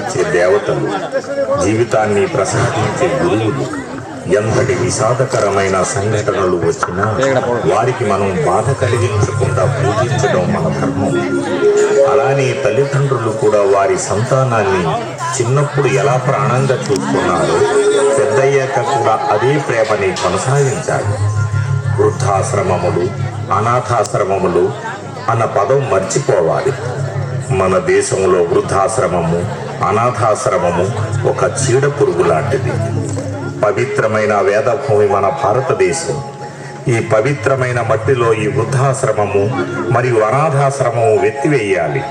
తీర్చే దేవతలు, జీవితాన్ని ప్రసాదించే గురువులు. ఎంతటి విషాదకరమైన సంఘటనలు వచ్చినా వారికి మనం బాధ కలిగించకుండా పూజించడం మన ధర్మం. అలానే తల్లిదండ్రులు కూడా వారి సంతానాన్ని చిన్నప్పుడు ఎలా ప్రాణంగా చూసుకున్నారో పెద్దయ్యాక కూడా అదే ప్రేమని కొనసాగించాలి. వృద్ధాశ్రమములు, అనాథాశ్రమములు అన్న పదం మర్చిపోవాలి. మన దేశంలో వృద్ధాశ్రమము, అనాథాశ్రమము ఒక చీడ పురుగు లాంటిది. పవిత్రమైన వేదభూమి మన భారతదేశం. ఈ పవిత్రమైన మట్టిలో ఈ వృద్ధాశ్రమము మరియు అనాథాశ్రమము వెత్తివేయాలి.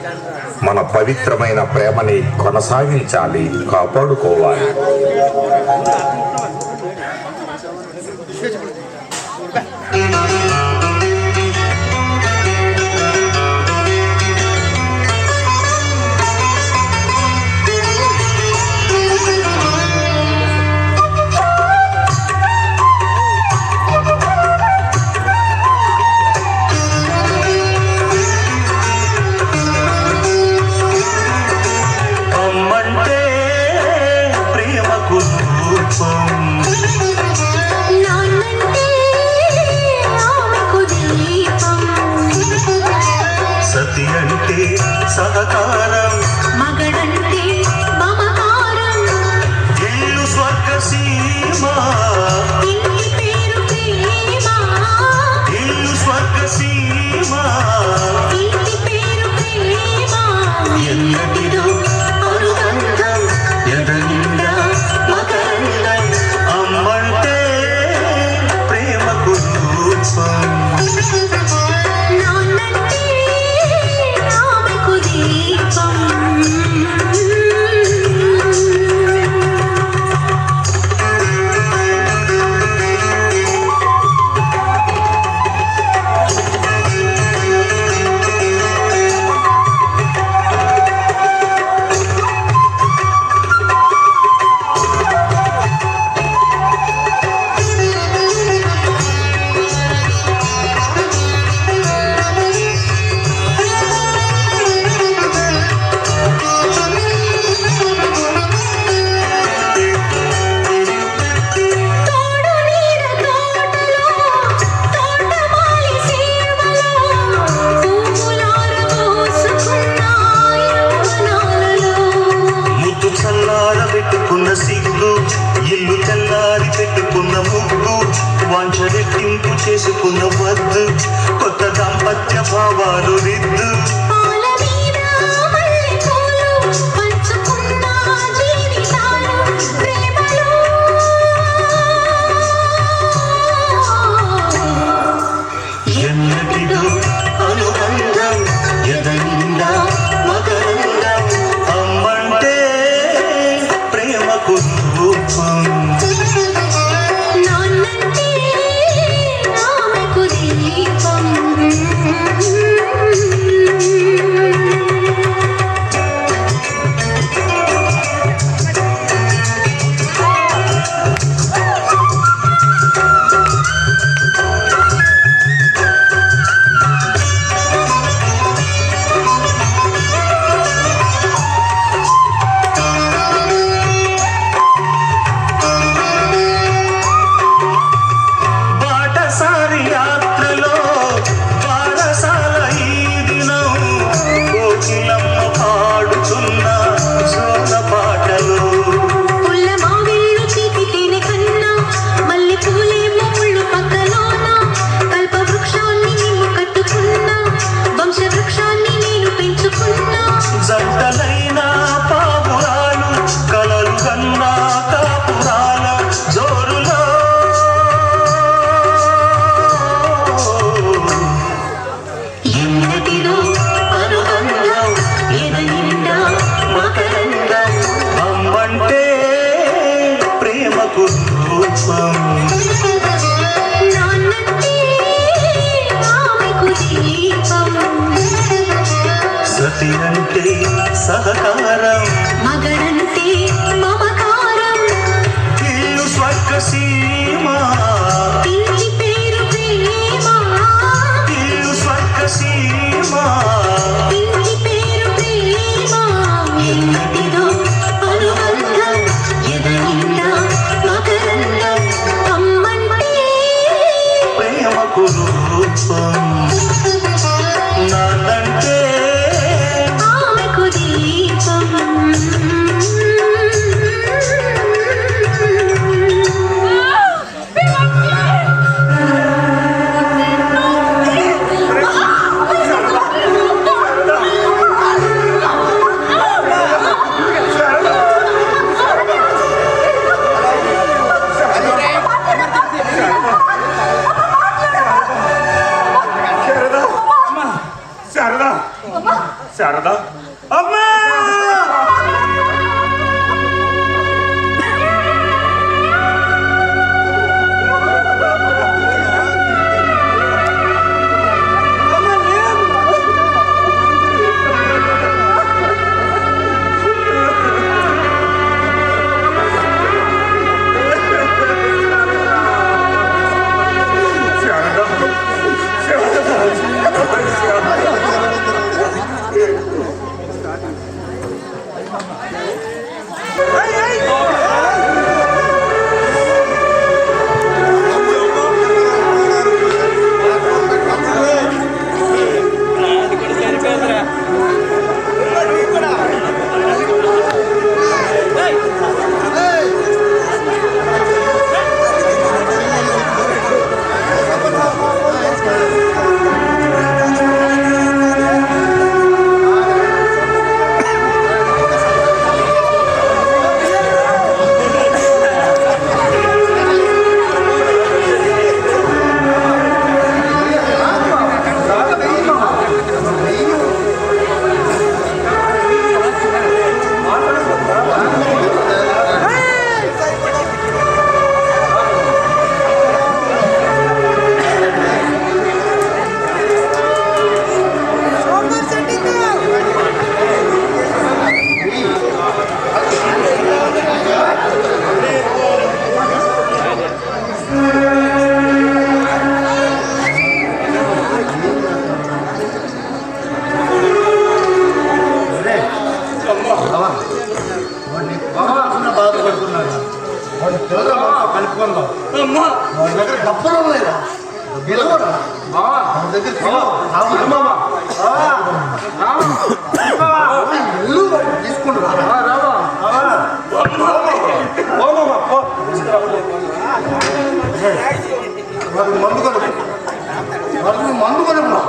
మన పవిత్రమైన ప్రేమని కొనసాగించాలి, కాపాడుకోవాలి. సహకారం మగడంటే మమకారం, ఇల్లు స్వర్గసీమ, ఇంటి పేరు ప్రేమ, ఇల్లు స్వర్గసీమ, ఇంటి పేరు ప్రేమ, ఎన్నటిదో అనుబంధం ఎదనిండా మకరందం, అమ్మంటే ప్రేమకు రూపం. ఇల్లు తెల్లారి పెట్టుకున్న ముగ్గు, వాంఛరెట్టింపు చేసుకున్న వద్దు, కొత్త దాంపత్య భావాలు రిద్దు. ఎన్నటిదో అనుబంధం ఎదనిండా మకరందం, అమ్మంటే ప్రేమకు రూపం. నాన్నంటే ఆమెకు దీపం. జంటలైన పావురాలు కలలు కన్నా కాపురాల జోరులో, ఎన్నటిదో అనుబంధం ఎదనిండా మకరందం, అమ్మంటే ప్రేమకు రూపం. సతి అంటే సహకారం, మగడంటే మమకారం, ఇల్లు స్వర్గసీమ, ఇంటి పేరు ప్రేమ, ఇల్లు స్వర్గసీమ, ఇంటి పేరు ప్రేమ, ఎన్నటిదో కలుపుకుందాం. అమ్మా వాడి దగ్గర డబ్బులు ఉన్నాయిరా, గెలవరా వాడి దగ్గర ఇల్లు తీసుకుని వాడికి మందు కలుపు, వాడికి మందు కలుపు.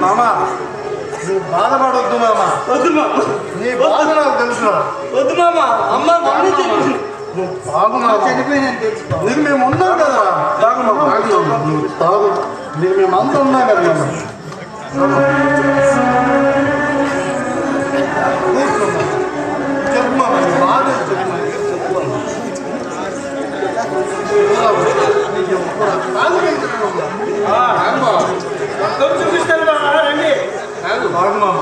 మామ నువ్వు బాధపడొద్దు మామ, వద్దు మామ, నీ బాధ నాకు తెలుసు. వద్దు మామ. అమ్మ మమ్మీ చెప్పింది. నువ్వు తాగు, చనిపోయినా తెలుసుకో. నీకు మేము ఉన్నాం కదా. తాగు మామ, నువ్వు తాగు, నీకు మేము అంతా ఉన్నాం కదా మామ. చెప్పు మామ, నీ బాధ చెప్పు. చూపిస్తాను మామ, రండి. తాగు మామ.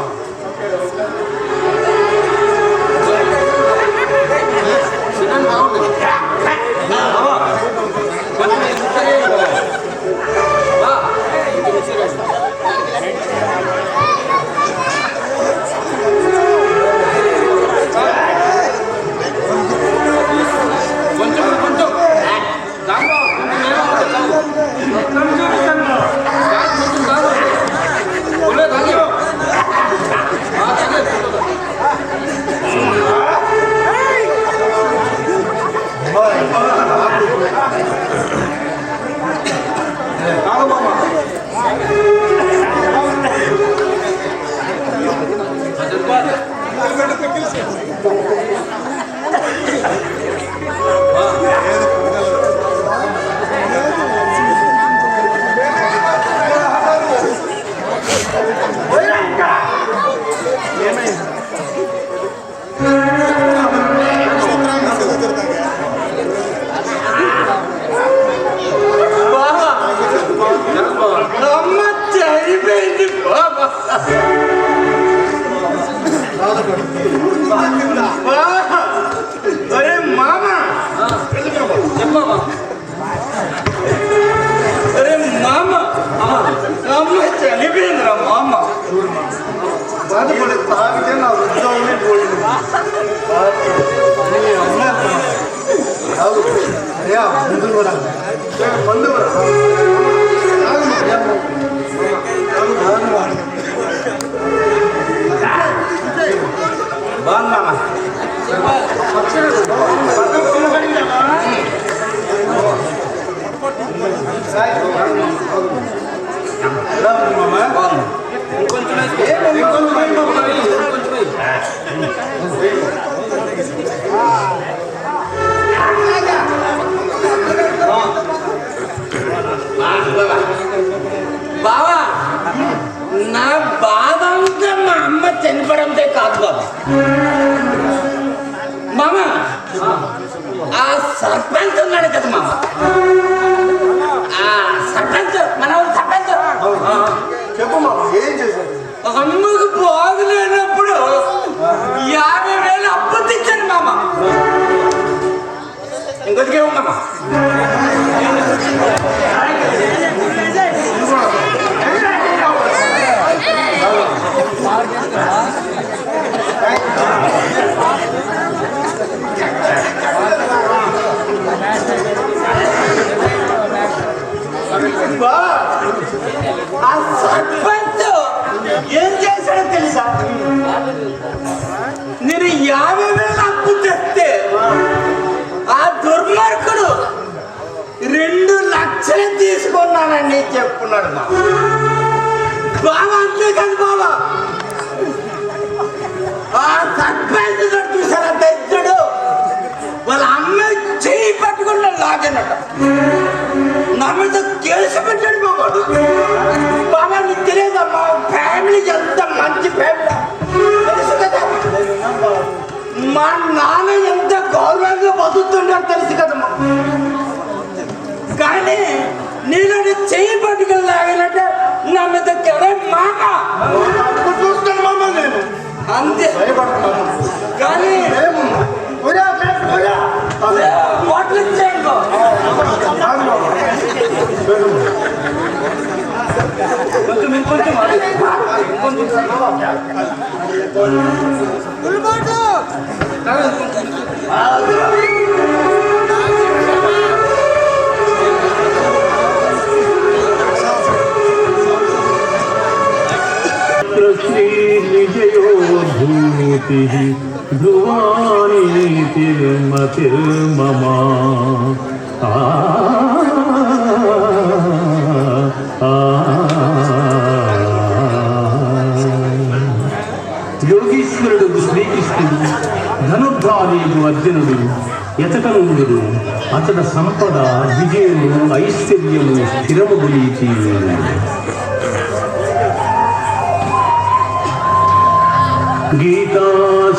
అమ్మ చనిపోయింది బాబా. అరే మామ, చెప్పమ్మా. అరే మామ, అమ్మ చనిపోయిందిరా మామ. బాధపడి తాగితే నా ఉద్యోగమే పోయింది. అయ్యా ముందు కూడా పండు కూడా బాగుందమ్మా. బావా, నా బాధ అంతా మా అమ్మ చనిపోవడంతో కాదు బాబా. మామ, ఆ సర్పంచ్ ఉన్నాడు కదా మామ, ఆ సర్పంచ్, మన ఊరు సర్పంచ్. చెప్పు మామ, ఏం చేశారు? అమ్మకు బాగులేనప్పుడు 50,000 అప్పు తెచ్చాను మామ. ఇంకొకటికే ఉన్నామా? ఆ సర్పంచ్ ఏం చేశాడో తెలుసా? నేను 50,000 అప్పు తెస్తే ఆ దుర్మార్గుడు 2 లక్షలు తీసుకున్నానని చెప్పున్నాడు బాబా. అంతేకాదు బాబా, ఆ సర్పంచ్ చూసారా తెచ్చాడు, వాళ్ళ అమ్మ చేయి పట్టుకున్న లాగనట, నా మీద కేసు పెట్టాడు బాబాడు. బాబా నీకు తెలియదా మా ఫ్యామిలీ ఎంత మంచి ఫ్యామిలీ తెలుసు కదా, మా నాన్న ఎంత గౌరవంగా బతుకుతుంటారో తెలుసు కదమ్మా. కానీ నేను చెయ్యి పట్టుకుని లాగినట్టు నా మీద కెరే మామ చూస్తాను మామ, నేను అంతే. భయపడుతున్నాను కానీ బాటిల్ ఇచ్చేయండి. కొంచెం ఇంకొంచెం విజయోద్భూతి ధ్రువాణి తిరుమతిర్మమా యోగీశ్వరుడు శ్రీకృష్ణుడు ధనుర్ధారీయుడు అర్జునుడు ఎతకనుందుడు అతడ సంపద విజయము ఐశ్వర్యము స్థిరము గురించి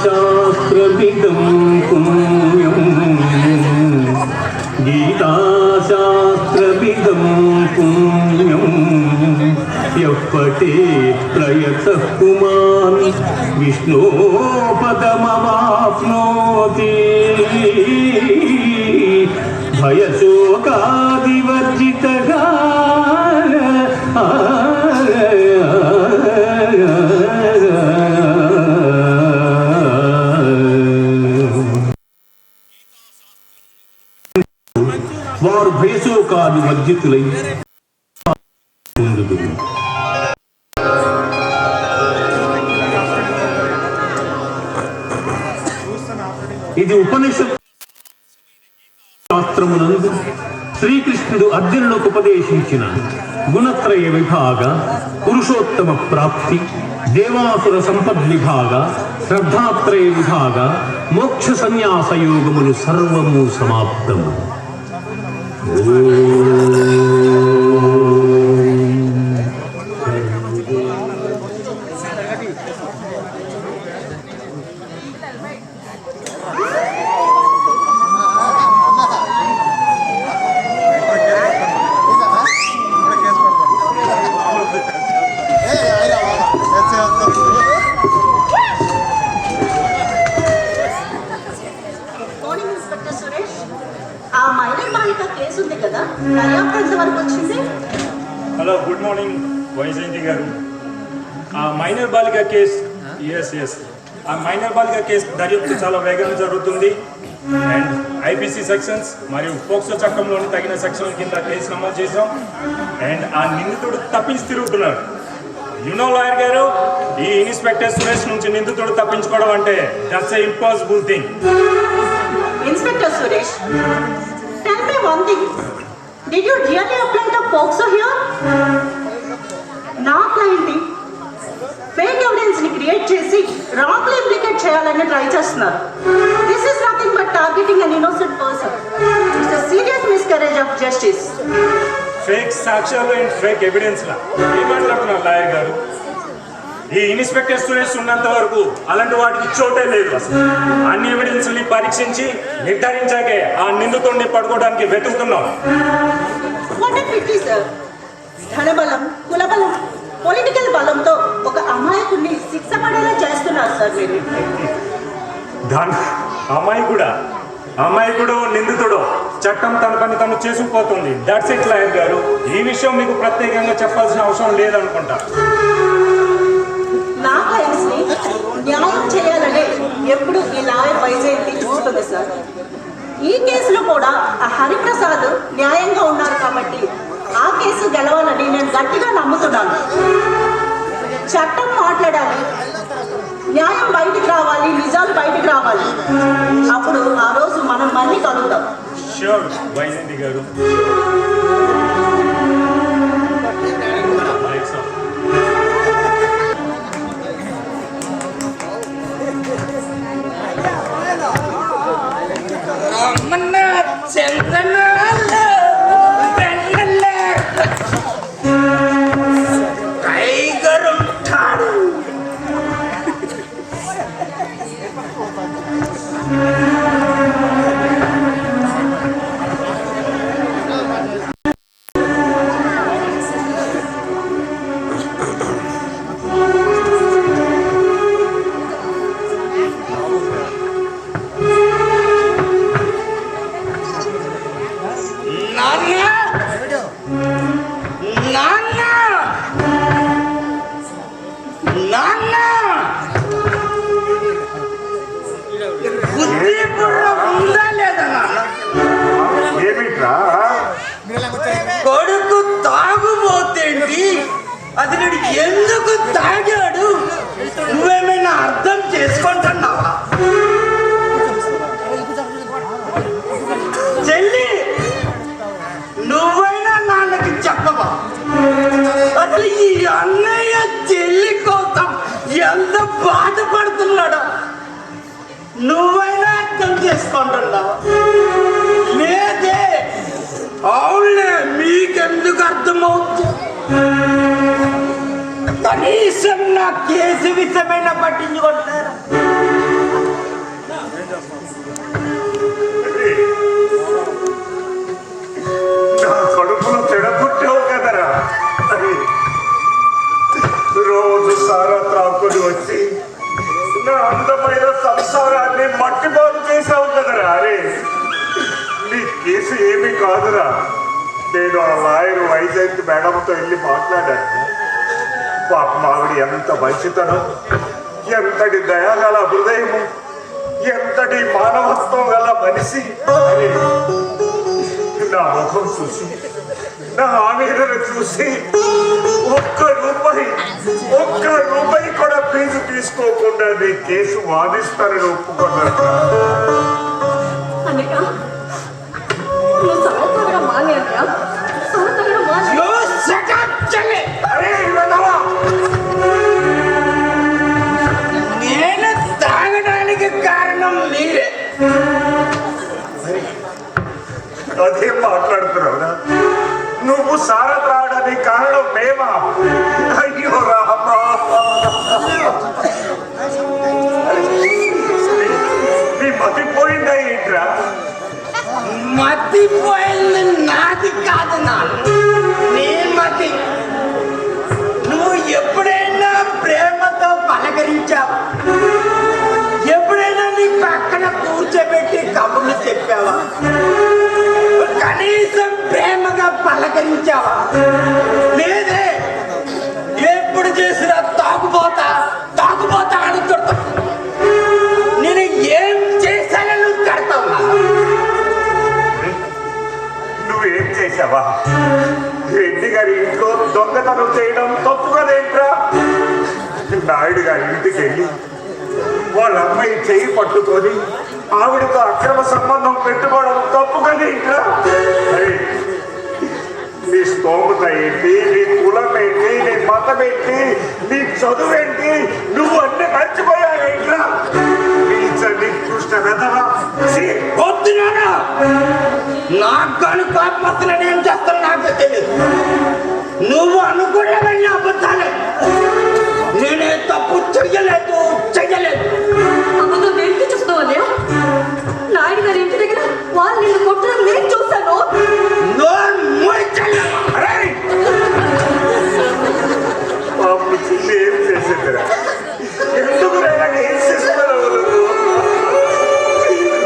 గీతాశాస్త్రవిదం పుణ్యం గీతాశాస్త్రవిదం పుణ్యం యప్పటే ప్రయతః పుమాన్ విష్ణోపదమవాప్నోతి భయశోకాదివర్జితగా వారు భయశోకాది వర్జితులై పొందుదురు. ఇది ఉపనిషత్ శాస్త్రమునందు శ్రీకృష్ణుడు అర్జునులకు ఉపదేశించిన గుణత్రయ విభాగ, పురుషోత్తమ ప్రాప్తి, దేవాసుర సంపద్విభాగ, శ్రద్ధాత్రయ విభాగ, మోక్ష సన్యాస యోగములు సర్వము సమాప్తము. హలో, గుడ్ మార్నింగ్ వైజయంతి గారు. ఆ మైనర్ బాలిక కేసు ఆ మైనర్ బాలిక కేసు దర్యాప్తు చాలా వేగంగా జరుగుతుంది. అండ్ ఐపీసీ సెక్షన్స్ మరియు పోక్సో చట్టంలోని తగిన సెక్షన్ల కింద కేసు నమోదు చేశాం. అండ్ ఆ నిందితుడు తప్పించి తిరుగుతున్నాడు. యునో లాయర్ గారు, ఈ ఇన్స్పెక్టర్ సురేష్ నుంచి నిందితుడు తప్పించుకోవడం అంటే that's a impossible thing. Inspector Suresh, tell me one thing. Did you really apply the POCSO here? నా క్లయింట్ని ఫేక్ ఎవిడెన్స్ ని క్రియేట్ చేసి రాంగ్లీ ఇంప్లికేట్ చేయాలని ట్రై చేస్తున్నారు. This is nothing but targeting an innocent person. It's a serious miscarriage of justice. Fake సాక్ష్యాలు and fake evidence లా ఏమాట్లాడుతున్నారు lawyer గారు? ఈ ఇన్స్పెక్టర్ సురేష్ ఉన్నంత వరకు అలాంటి వాటికి చోటే లేదు. అసలు అన్ని ఎవిడెన్స్ ని పరీక్షించి నిర్ధారించాకే ఆ నిందితుడిని పడుకోవడానికి వెతుకుతున్నాం. ధనబలం, కులబలం, పొలిటికల్ బలంతో ఒక అమాయకుడిని శిక్ష పడేలా చేస్తున్నారు సార్ మీరు. అమాయకుడు నిందితుడు చట్టం తన పని తను చేసుకుపోతుంది. దట్స్ ఇట్ లాయర్ గారు. ఈ విషయం మీకు ప్రత్యేకంగా చెప్పాల్సిన అవసరం లేదనుకుంటా. నా క్లయింట్స్ ని న్యాయం చేయాలనే ఎప్పుడు ఈ లాయర్ వైజయంతి చూస్తుంది సార్. ఈ కేసులో కూడా ఆ హరిప్రసాద్ న్యాయంగా ఉన్నారు కాబట్టి ఆ కేసు గెలవాలని నేను గట్టిగా నమ్ముతున్నాను. చట్టం మాట్లాడాలి, న్యాయం బయటికి రావాలి, నిజాలు బయటికి రావాలి. అప్పుడు ఆ రోజు మనం మళ్ళీ కలుద్దాం. ష్యూర్ వైజయంతి గారు. నాన్న బుద్ధి బుర్ర ఉందా లేదా నాన్న? ఏమిట్రా కొడుకు తాగుబోతేంటి, అది నేను ఎందుకు తాగాడు నువ్వేమైనా అర్థం చేసుకుంటున్నావా? చెల్లి నువ్వైనా నాన్నకి చెప్పవా? అసలు ఈ అన్నయ్య చెల్లి కోసం ఎంత బాధపడుతున్నాడో నువ్వైనా అర్థం చేసుకుంటున్నావా? లేదే. అవునులే, మీకెందుకు అర్థమవుతుంది? కనీసం నా కేసు విషయమైనా పట్టించుకుంటారా? నా కడుపులో చెడపుట్టావు కదరా. అది రోజు సారా త్రాక్కుని వచ్చి నా అందమైన సంసారాన్ని మట్టిబాటు చేసావు కదరా. అరే నీ కేసు ఏమీ కాదురా. నేను ఆ లాయర్ వైజయంతి మేడంతో వెళ్ళి మాట్లాడాను. పాపం ఆవిడ ఎంత మంచితనం, ఎంతటి దయాగల హృదయము, ఎంతటి మానవత్వం గల మనిషి. అరే నా ముఖం చూసి, నా ఆవేదన చూసి ఒక్క రూపాయి కూడా ఫీజు తీసుకోకుండా నీ కేసు వాదిస్తానని ఒప్పుకున్నాను. అన్నయ్య నువ్వు సంవత్సరం మానే అన్నయ్య, సంవత్సరం మానే. అరే నేను తాగడానికి కారణం మీరే. అదేం మాట్లాడుతున్నావురా? నువ్వు సారా త్రాగడానికి కారణం మేమా? అయ్యో రామా, నీ మతిపోయిందా ఏంట్రా? మతిపోయింది నాది కాదు నాన్న, నీ మతి. నువ్వు ఎప్పుడైనా ప్రేమతో పలకరించావు? ఎప్పుడైనా నీ పక్కన కూర్చోబెట్టి కబుర్లు చెప్పావా? కనీసం ప్రేమగా పలకరించావా? లేదే. ఎప్పుడు చేసినా తాగుపోతా అనుకుంటా. నేను ఏం చేశానో నువ్వు కడతావా? నువ్వేం చేశావా? రెడ్డి గారి ఇంట్లో దొంగతనం చేయడం తప్పు కదేంట్రా? నాయుడు గారి ఇంటికి వెళ్ళి వాళ్ళ అమ్మాయి చెయ్యి పట్టుకొని ఆవిడతో అక్రమ సంబంధం పెట్టుకోవడం తప్పు కదేంట్రా? అరే నీ స్తోమత ఏంటి, నీ కులం ఏంటి, నీ మతం ఏంటి, నీ చదువు ఏంటి, నువ్వు అన్ని మర్చిపోయావేంట్రా? కృష్ణ వెధవా. వద్దునానా, నాకు కానీ కోపం ఏం చేస్తాను నాకు తెలియదు. నువ్వు అనుకున్నవన్నీ అబద్ధాలే. నేనే తప్పు చెయ్యలేదు. అబద్ధం ఏంటి చూస్తావు అన్నయ్య? నాయుడు గారి ఇంటి దగ్గర వాళ్ళు నిన్ను కొట్టడం నేను చూస్తాను. పాపం చిల్లి ఏం చేసేదిరా? ఎందుకు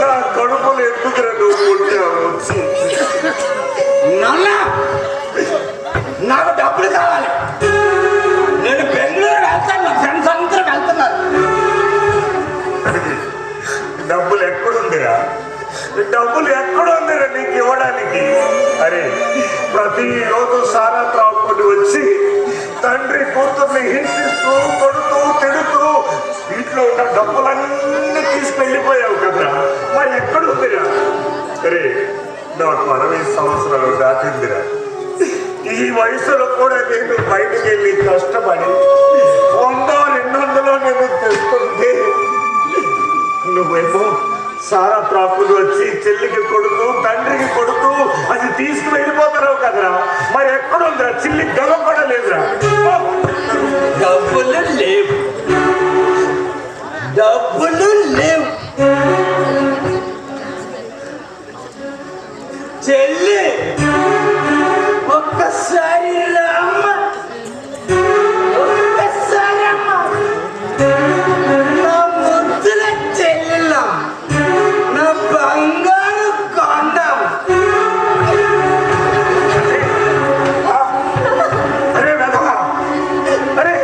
నా కడుపులు ఎందుకురా నువ్వు కొట్టావు? నాకు డబ్బులు కావాలి. నేను బెంగళూరు వెళ్తాను, నా ఫ్రెండ్స్ అందరూ వెళ్తున్నారు. డబ్బులు ఎక్కడుందిరా నీకు ఇవ్వడానికి? అరే ప్రతిరోజు సారా త్రాక్కుని వచ్చి తండ్రి కూతుర్ని హింసిస్తూ కొడుతూ తిడుతూ ఇంట్లో ఉన్న డబ్బులన్నీ తీసుకెళ్ళిపోయావు కదా, మరి ఎక్కడుందిరా? అరే నాకు 60 సంవత్సరాలు దాటిందిరా. ఈ వయసులో కూడా నేను బయటికి వెళ్ళి కష్టపడి 100-200 నేను తెస్తుంటే నువ్వేమో సారా త్రాక్కులు వచ్చి చెల్లికి కొడుతూ తండ్రికి కొడుతూ అది తీసుకుని వెళ్ళిపోతున్నావు కదరా. మరి ఎక్కడుందిరా? చిల్లి గమ కూడా లేదురా. డబ్బులు లేవు. చెల్లి ఒక్కసారి రామ్మ, ఒక్కసారి అమ్మ. నా ముద్దుల చెల్లిలా, నా బంగారు కొండం. అరే వెధవా, అరే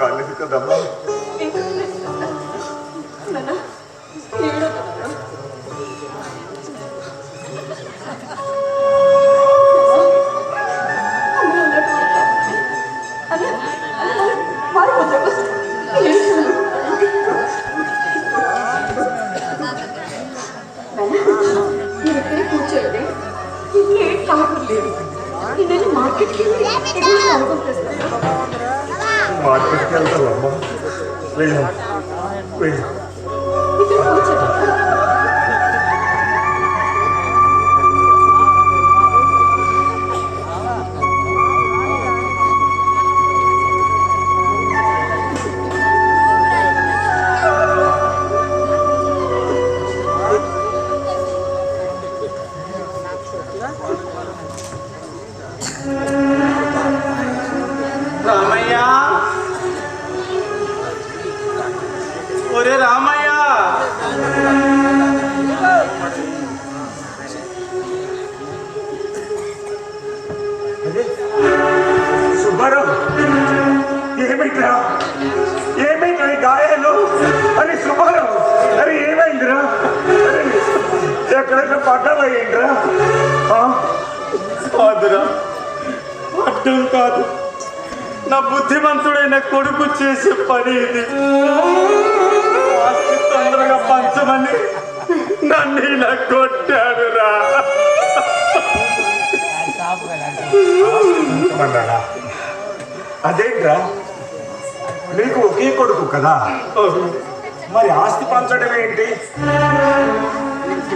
కాలేదు కదమ్మా. కూర్చోండి, ఇంకేం కావట్లేదు. నేను మార్కెట్కి మార్కెట్కి వెళ్తావమ్మా. వెళ్ళు వెళ్ళు. రామయ్య, ఒరే రామయ్య, సుబ్బారావు, ఏమైందిరా? ఏమైంది గాయాలు? అని సుబ్బారావు, అరే ఏమైందిరా? ఎక్కడైనా పడ్డావా ఏంట్రా? కాదురా, అడ్డం కాదు, నా బుద్ధిమంతుడైన కొడుకు చేసే పని ఇది. ఆస్తి తొందరగా పంచమని నన్ను ఇలా కొట్టాడురా. అదేంట్రా, నీకు ఒకే కొడుకు కదా, మరి ఆస్తి పంచడం ఏంటి?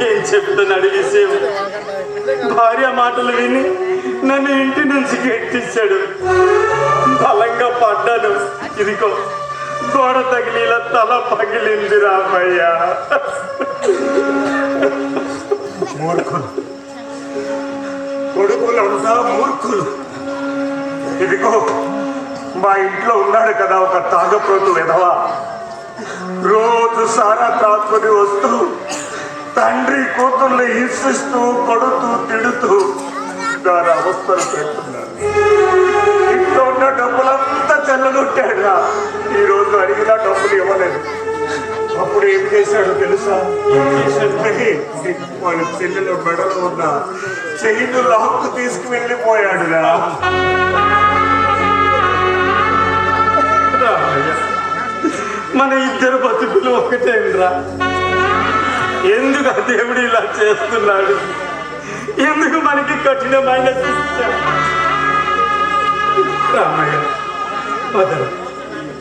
ఏం చెప్తాను అడిగేసేవు. భార్య మాటలు విని నన్ను ఇంటి నుంచి గెట్టించాడు. బలంగా పడ్డాను, ఇదిగో గోడ తగిలి ఇలా తల పగిలింది రామయ్య. మూర్ఖులు, కొడుకులంతా మూర్ఖులు. ఇదిగో మా ఇంట్లో ఉన్నాడు కదా ఒక తాగప్రోతు విధవ, రోజు సారా తాక్కుని వస్తూ తండ్రి కూతుర్ని హింసిస్తూ కొడుతూ తిడుతూ దాని అవస్థలు పెడుతున్నాడు. ఇంట్లో ఉన్న డబ్బులంతా చెల్లగొట్టాడురా. ఈ రోజు అడిగినా డబ్బులు ఇవ్వలేదు. అప్పుడు ఏం చేశాడు తెలుసా? వాళ్ళ చెల్లెల మెడలో ఉన్న చెయ్యిను లాక్కు తీసుకువెళ్ళిపోయాడురా. మన ఇద్దరు బతుకులు ఒకటేంద్రా. ఎందుకు ఆ దేవుడు ఇలా చేస్తున్నాడు? ఎందుకు మనకి కఠినమైన శిక్ష? రామయ్య, వదలు.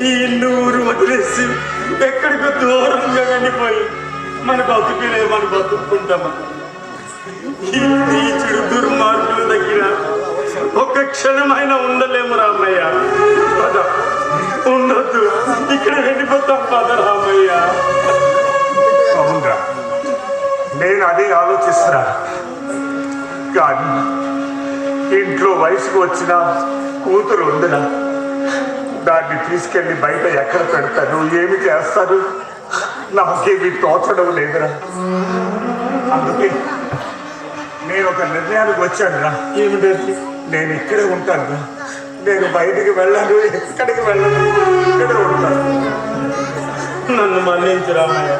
ఈ ఇల్లు ఊరు వదిలేసి ఎక్కడికో దూరంగా వెళ్ళిపోయి మన బతుకులే మనం బతుక్కుంటామా? ఈ నీచుడు దుర్మార్గుల దగ్గర ఒక్క క్షణమైనా ఉండలేము రామయ్య. పద, ఉండొద్దు, ఇక్కడ వెళ్ళిపోతాం. పద రామయ్య. అవునరా, నేను అదే ఆలోచిస్తున్నా. కానీ ఇంట్లో వయసుకు వచ్చిన కూతురు ఉందినా, దాన్ని తీసుకెళ్ళి బయట ఎక్కడ పెడతాను, ఏమి చేస్తాను, నాకేమి తోచడం లేదురా. అందుకే నేను ఒక నిర్ణయానికి వచ్చానురా. ఏమిటండి? నేను ఇక్కడే ఉంటానురా. నేను బయటికి వెళ్ళాను, ఎక్కడికి వెళ్ళను, ఇక్కడే ఉంటాను. నన్ను మన్నించు రామయ్య.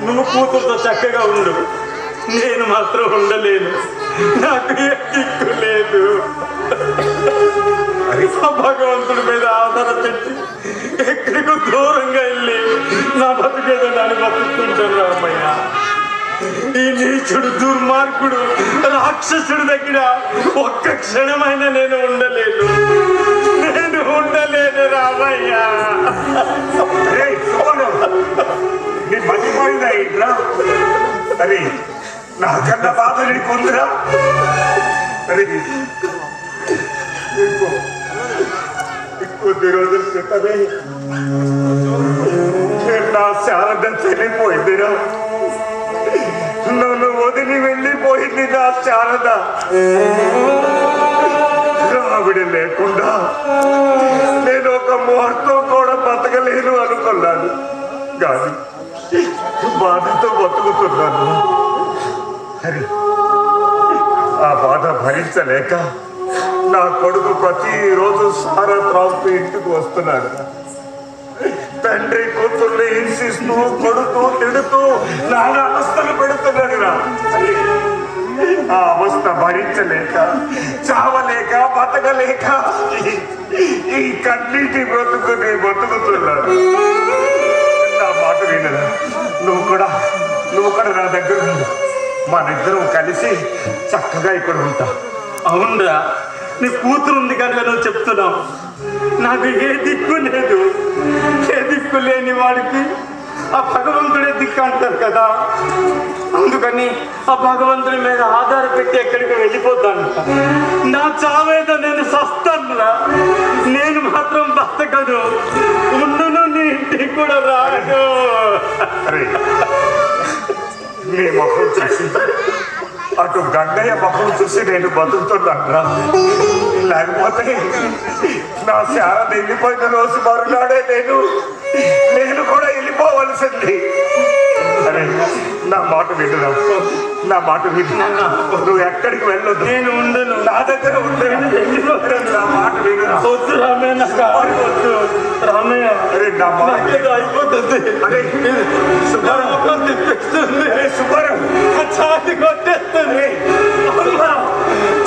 నువ్వు కూతురుతో చక్కగా ఉండు, నేను మాత్రం ఉండలేను. నాకు ఏ దిక్కు లేదు. భగవంతుడి మీద ఆధార పెట్టి ఎక్కడికో దూరంగా వెళ్ళి నా బతుకేదో నన్ను బతుకుంటాను రామయ్య. ఈ నీచుడు దుర్మార్గుడు రాక్షసుడి దగ్గర ఒక్క క్షణమైనా నేను ఉండలేను. నేను ఉండలేను రామయ్య. నీ మర్చిపోయిందా ఇంట్లో? అరే, నాకన్నా బాధ నీకు ఉందిరా. అరే, కొద్ది రోజుల క్రితమే నా శారద చనిపోయిందిరా. నన్ను వదిలి వెళ్ళిపోయింది నా శారద. ఆవిడ లేకుండా నేను ఒక ముహూర్తం కూడా బతకలేను అనుకున్నాను. కానీ బాధతో బతుకుతున్నాను. అరే, ఆ బాధ భరించలేక నా కొడుకు ప్రతిరోజు సారా త్రాగుతూ ఇంటికి వస్తున్నాడు. తండ్రి కూతుర్ని హింసిస్తూ కొడుతూ తిడుతూ నానా అవస్థలు పెడుతున్నాడు రా. ఆ అవస్థ భరించలేక చావలేక బతకలేక ఈ కన్నీటి బ్రతుకుని బతుకుతున్నాడు. నా మాట వినరా, నువ్వు కూడా నా దగ్గర ఉండు. మనిద్దరం కలిసి చక్కగా ఇక్కడ ఉంటా. అవునరా, నీ కూతురు ఉంది కనుక నువ్వు చెప్తున్నావు. నాకు ఏ దిక్కు లేదు. ఏ దిక్కు లేని వాడికి ఆ భగవంతుడే దిక్కు అంటారు కదా. అందుకని ఆ భగవంతుడి మీద ఆధారపెట్టి ఎక్కడికి వెళ్ళిపోతాను. నా చావేదో నేను సస్తానురా. నేను మాత్రం బతకను, ఉండును, నీ ఇంటికి కూడా రాను. అరే, నీ ముఖం చూసి అటు గంగయ్య ముఖం చూసి నేను బతుకుతున్నాను. లేకపోతే నా శారద వెళ్ళిపోయిన రోజు మరునాడే నేను కూడా వెళ్ళిపోవలసింది. అరే, నా మాట విడురా, నా మాట విడు. నువ్వు ఎక్కడికి వెళ్ళొద్దు, నేను ఉండను, నా దగ్గర ఉండను. నా మాట విడురా. వద్దు రామయ్య, నాకు వద్దు రామయ్య. అరే, నా మాట అయిపోతుంది. అరే సుబ్బారావు తిప్పిస్తుంది. అరే సుబ్బారావు, ఛాతి కొట్టేస్తుంది.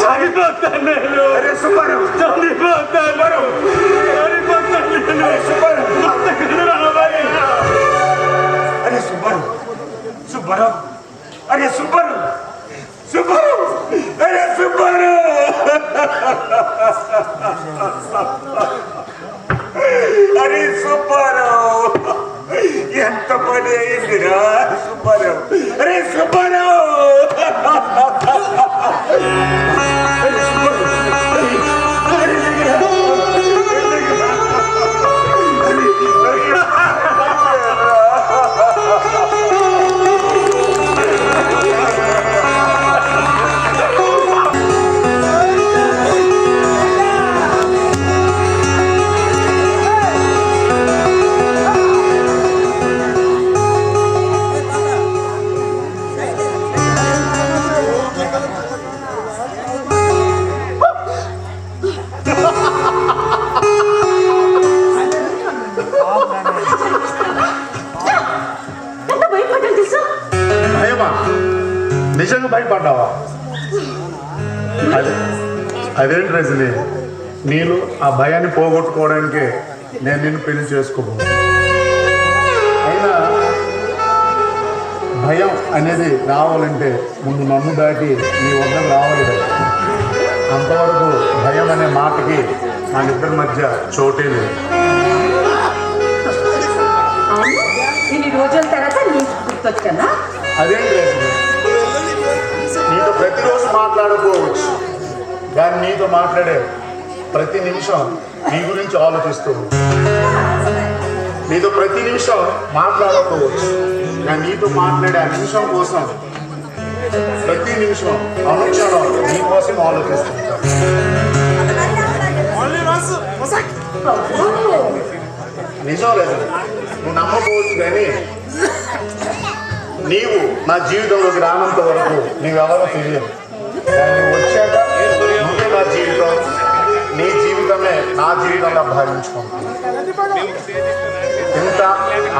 చనిపోతాను నేను. అరే సుబ్బారావు, చనిపోతాను. చనిపోతాను నేను. సుబ్బారావు, బతకను రామయ్య. అరే సుబ్బారావు, సుబ్బారావు, అరే సుబ్బారావు, సుబ్బారావు, అరే సుబ్బారావు, అరే సుబ్బారావు, ఎంత పని అయిందిరా సుబ్బారావు. అరే సుబ్బారావు, నిజంగా భయపడ్డావా? అదేంటి రజని, నేను ఆ భయాన్ని పోగొట్టుకోవడానికి నేను నిన్ను పెళ్లి చేసుకోబోను. అయినా భయం అనేది రావాలంటే ముందు నన్ను దాటి నీ వద్దకు రావాలి కదా. అంతవరకు భయం అనే మాటకి మా ఇద్దరి మధ్య చోటే లేదు. ఇన్ని రోజుల తర్వాత నీకు గుర్తొచ్చానా? అదేంటి రజని, నీతో ప్రతిరోజు మాట్లాడుకోవచ్చు, కానీ నీతో మాట్లాడే ప్రతి నిమిషం నీ గురించి ఆలోచిస్తూ, నీతో ప్రతి నిమిషం మాట్లాడుకోవచ్చు, కానీ నీతో మాట్లాడే ఆ నిమిషం కోసం ప్రతి నిమిషం అనుక్షణం నీ కోసం ఆలోచిస్తుంటా. నిజం లేదు, నువ్వు నమ్మకపోవచ్చు, కానీ నీవు నా జీవితంలోకి రానంత వరకు నీవెవరో తెలియదు. నువ్వు వచ్చాక నువ్వే నా జీవితం, నీ జీవితమే నా జీవితంగా భావించుకుంటాను. ఇంత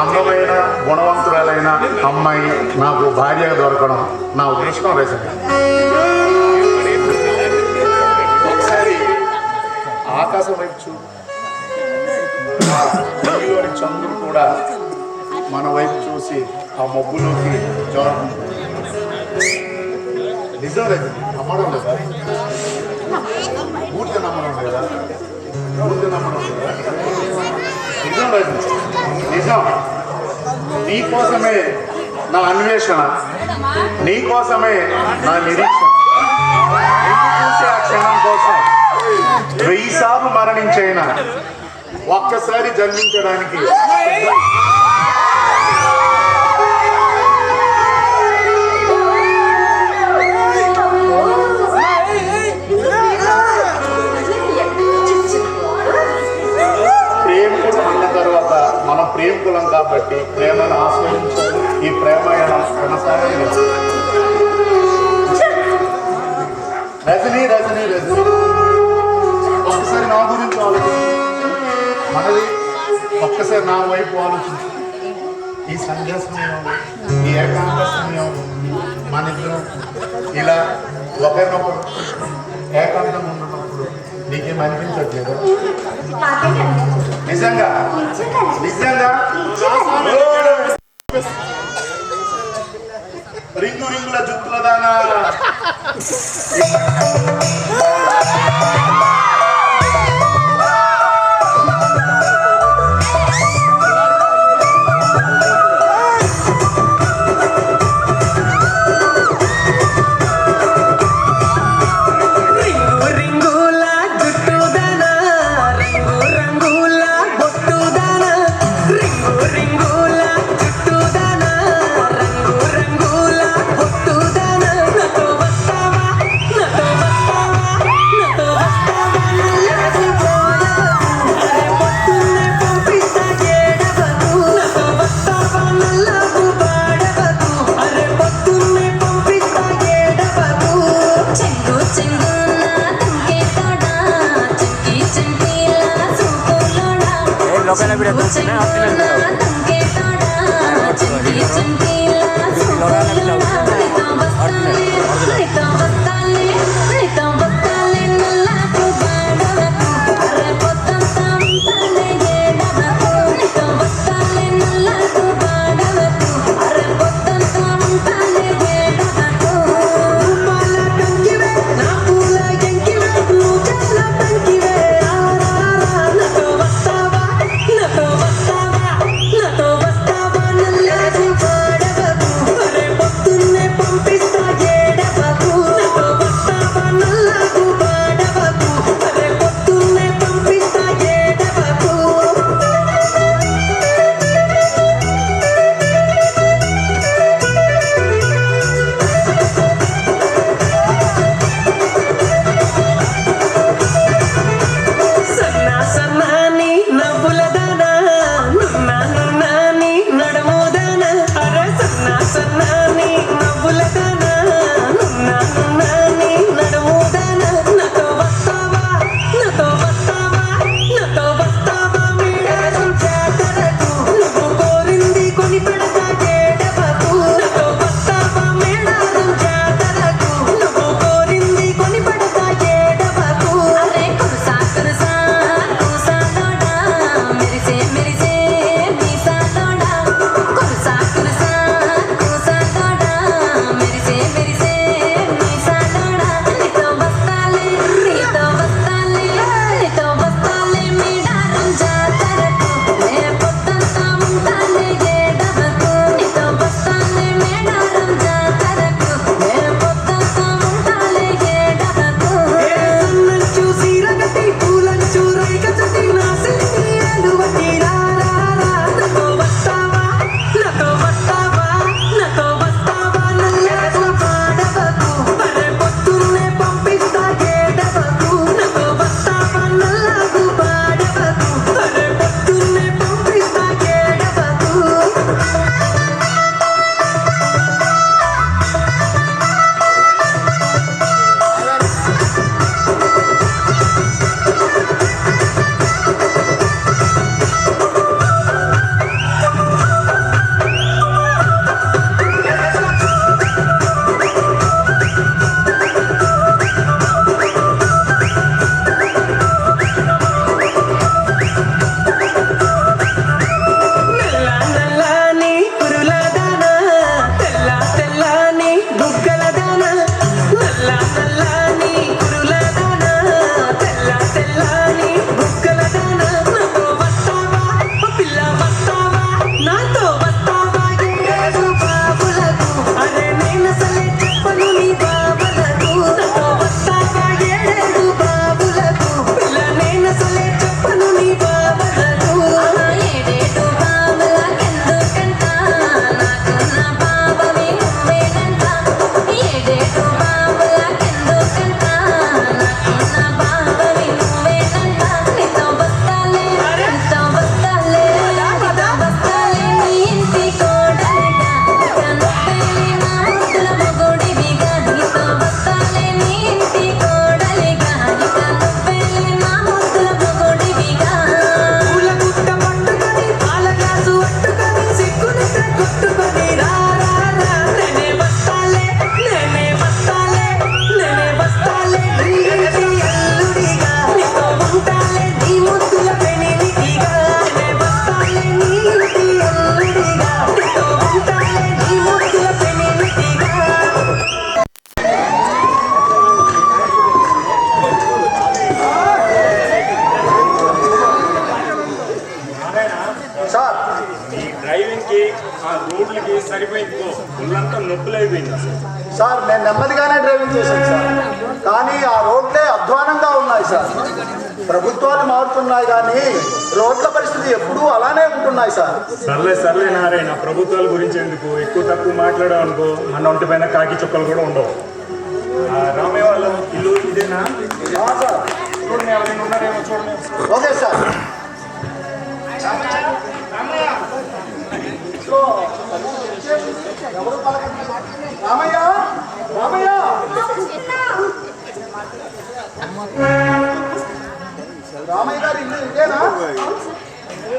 అందమైన గుణవంతురాలైన అమ్మాయి నాకు భార్యగా దొరకడం నా అదృష్టం రజని. ఒకసారి ఆకాశం వైపు చూడు, చంద్రుడు కూడా మన వైపు చూసి ఆ మబ్బులోకి జారుకుంటుంది. నిజం లేదు, నమ్మడం లేదా? పూర్తి నమ్మడం లేదా? పూర్తి నమ్మడం లేదా? నిజం లేదు, నిజం. నీకోసమే నా అన్వేషణ, నీకోసమే నా నిరీక్షణ. నిన్ను చూసే ఆ క్షణం కోసం 1000 సార్లు మరణించైనా ఒక్కసారి జన్మించడానికి ప్రేమికుడు అన్న తర్వాత మనం ప్రేమికులం కాబట్టి ప్రేమను ఆస్వాదించాలి. ఈ ప్రేమ కొనసాగలేదు. రజనీ రజనీ రజనీ, ఒకసారి నా గురించి ఆలోచించు. మనది ఒక్కసారి నా వైపు ఆలోచించు. ఈ సంధ్యా సమయంలో ఈ ఏకాంత సమయంలో మన ఇద్దరం ఇలా ఒకరినొకరు ఏకాంతంగా ఉన్నప్పుడు నీకేం అనిపించట్లేదు? నిజంగా నిజంగా రింగు రింగుల జుత్తుల దానా సార్ నీ డ్రైవింగ్కి ఆ రోడ్లకి సరిపోయింది ఒళ్ళంతా నొప్పులు అయిపోయింది అసలు. సార్ నేను నెమ్మదిగానే డ్రైవింగ్ చేశాను సార్, కానీ ఆ రోడ్లే అధ్వానంగా ఉన్నాయి సార్. ప్రభుత్వాలు మారుతున్నాయి కానీ రోడ్ల పరిస్థితి ఎప్పుడూ అలానే ఉంటున్నాయి సార్. సర్లే నారాయణ, ప్రభుత్వాల గురించి ఎందుకు ఎక్కువ తక్కువ మాట్లాడావు అనుకో మన ఒంటి పైన కాకి చుక్కలు కూడా ఉండవు. రామయ్య వాళ్ళ ఇల్లు ఇదేనా? సార్ చూడండి, ఎవరైనా ఉన్నారేమో చూడండి. Okay sir. ఎవరు రామయ్య రామయ్య రామయ్య గారు ఇల్లు ఇదేనా?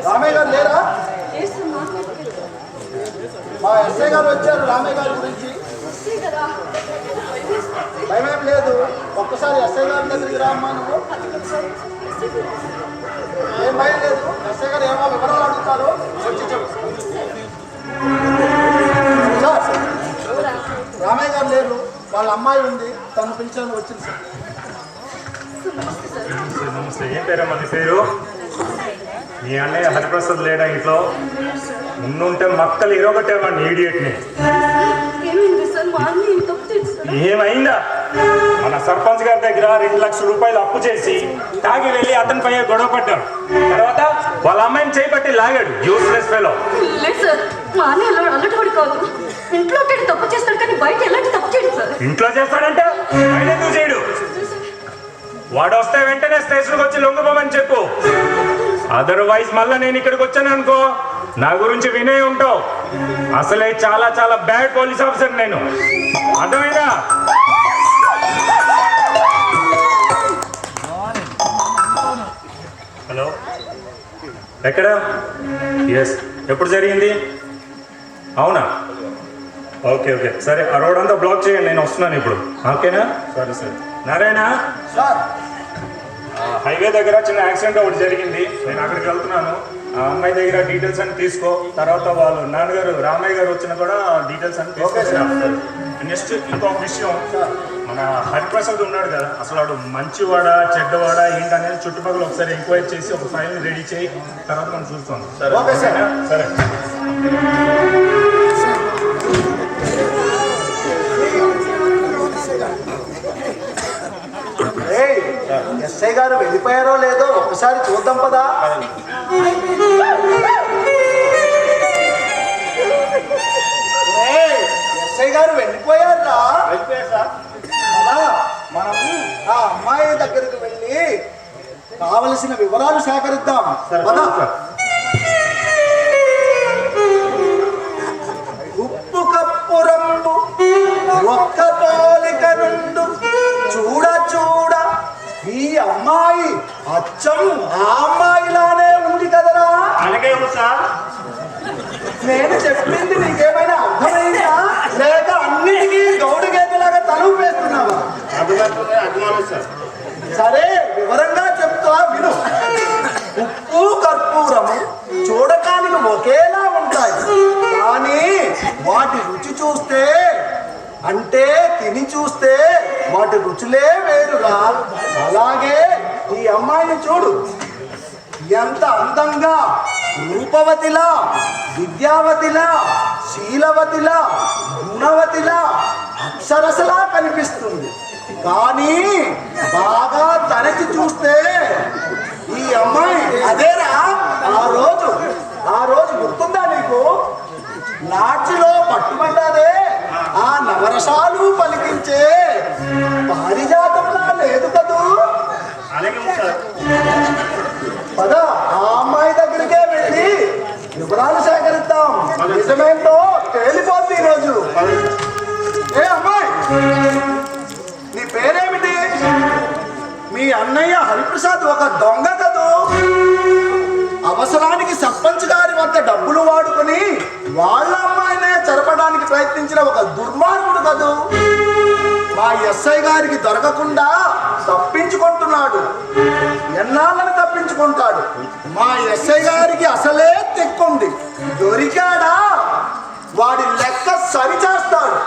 రామయ్య గారు లేరా? మా ఎస్ఐ గారు వచ్చారు రామయ్య గారి గురించి. భయమేం లేదు, ఒక్కసారి ఎస్ఐ గారి దగ్గరికి రామ్మా నువ్వు. ఏం భయం లేదు, ఎస్ఐ గారు ఏమో వివరాలు అడుగుతారు, వచ్చి చెప్పు. రామయ్య గారు లేరు, వాళ్ళ అమ్మాయి ఉంది, తను పిలిచాను వచ్చింది సార్. నమస్తే. ఏం పేరమ్మా నీ పేరు? మీ అన్నయ్య హరిప్రసాద్ లేడా ఇంట్లో? ముందుంటే మక్కలు ఇరగొట్టేవాడిని ఈడియట్ని. ఏమైందా? మన సర్పంచ్ గారి దగ్గర 2 లక్షల రూపాయలు అప్పు చేసి తాగి వెళ్ళి అతనిపై గొడవ పడ్డాడు. తర్వాత వాళ్ళ అమ్మాయిని చేపట్టి లాగాడు. Useless fellow. లేదు సార్, మా అన్నయ్య అలాంటి కాదు. ఇంట్లో తప్పు చేస్తాడు కానీ బయట ఎలాంటి తప్పు చేయడు సార్. ఇంట్లో చేస్తాడంటే బయట ఎందుకు చేయడు? వాడు వస్తే వెంటనే స్టేషన్కి వచ్చి లొంగిపోమని చెప్పు. అదర్వైజ్ మళ్ళీ నేను ఇక్కడికి వచ్చాను అనుకో, నా గురించి వినే ఉంటావు. అసలే చాలా చాలా బ్యాడ్ పోలీస్ ఆఫీసర్ నేను, అర్థమైందా? హలో, ఎక్కడ? ఎస్, ఎప్పుడు జరిగింది? అవునా? ఓకే సరే, ఆ రోడ్ అంతా బ్లాక్ చేయండి, నేను వస్తున్నాను ఇప్పుడు. ఓకేనా? సరే నారాయణ సార్ హైవే దగ్గర చిన్న యాక్సిడెంట్ ఒకటి జరిగింది, నేను అక్కడికి వెళ్తున్నాను. ఆ అమ్మాయి దగ్గర డీటెయిల్స్ అన్ని తీసుకో. తర్వాత వాళ్ళు నాన్నగారు రామయ్య గారు వచ్చిన కూడా డీటెయిల్స్ అన్ని తీసుకో. నెక్స్ట్ ఇంకొక విషయం, మన హరిప్రసాద్ ఉన్నాడు కదా, అసలు వాడు మంచివాడా చెడ్డవాడా ఏంటనేది చుట్టుపక్కల ఒకసారి ఎంక్వైరీ చేసి ఒక ఫైల్ రెడీ చేయి. తర్వాత మనం చూస్తాం. Okay sir. సరే. ఎస్ఐ గారు వెళ్ళిపోయారో లేదో ఒకసారి చూద్దాం పదా. ఎస్ఐ గారు వెళ్ళిపోయారా? వెళ్ళిపోయారు సార్. మనం ఆ అమ్మాయి దగ్గరికి వెళ్ళి కావలసిన వివరాలు సేకరిద్దాం. ఉప్పు కప్పు రంబు ఒక్క పోలిక నుండు చూడ ఈ అమ్మాయి అచ్చం ఆ అమ్మాయిలానే ఉంది కదరా? అలాగే ఉంది సార్. నేను చెప్పింది నీకేమైనా అర్థమైందా, లేక అన్నిటికీ గౌడు గేదెలాగా తలుపు వేస్తున్నావా? సరే, వివరంగా చెప్తా విను. ఉప్పు కర్పూరము చూడటానికి ఒకేలా ఉంటాయి, కానీ వాటి రుచి చూస్తే, అంటే తిని చూస్తే వాటి రుచులే వేరుగా. అలాగే ఈ అమ్మాయిని చూడు, ఎంత అందంగా రూపవతిలా, విద్యావతిలా, శీలవతిలా, గుణవతిలా, అప్సరసలా కనిపిస్తుంది. కానీ బాగా తరచి చూస్తే ఈ అమ్మాయి అదేరా. ఆ రోజు గుర్తుందా నీకు? నాట్యలో పట్టుబడ్డాదే ఆ నవరసాలు పలికించే పారిజాతంలా లేదు కదూ? పద ఆ అమ్మాయి దగ్గరికే వెళ్ళి వివరాలు సేకరిద్దాం. నిజమేంటో తేలిపోద్ది ఈరోజు. ఏ అమ్మాయి, నీ పేరేమిటి? మీ అన్నయ్య హరిప్రసాద్ ఒక దొంగ కదూ? అవసరానికి సర్పంచ్ గారి వద్ద డబ్బులు వాడుకొని వాళ్ళ అమ్మాయినే జరపడానికి ప్రయత్నించిన ఒక దుర్మార్గుడు కదూ? మా ఎస్ఐ గారికి దొరకకుండా తప్పించుకుంటున్నాడు. ఎన్నాళ్ళని తప్పించుకుంటాడు? మా ఎస్ఐ గారికి అసలే తెక్కుంది. దొరికాడా వాడి లెక్క సరిచేస్తాడు.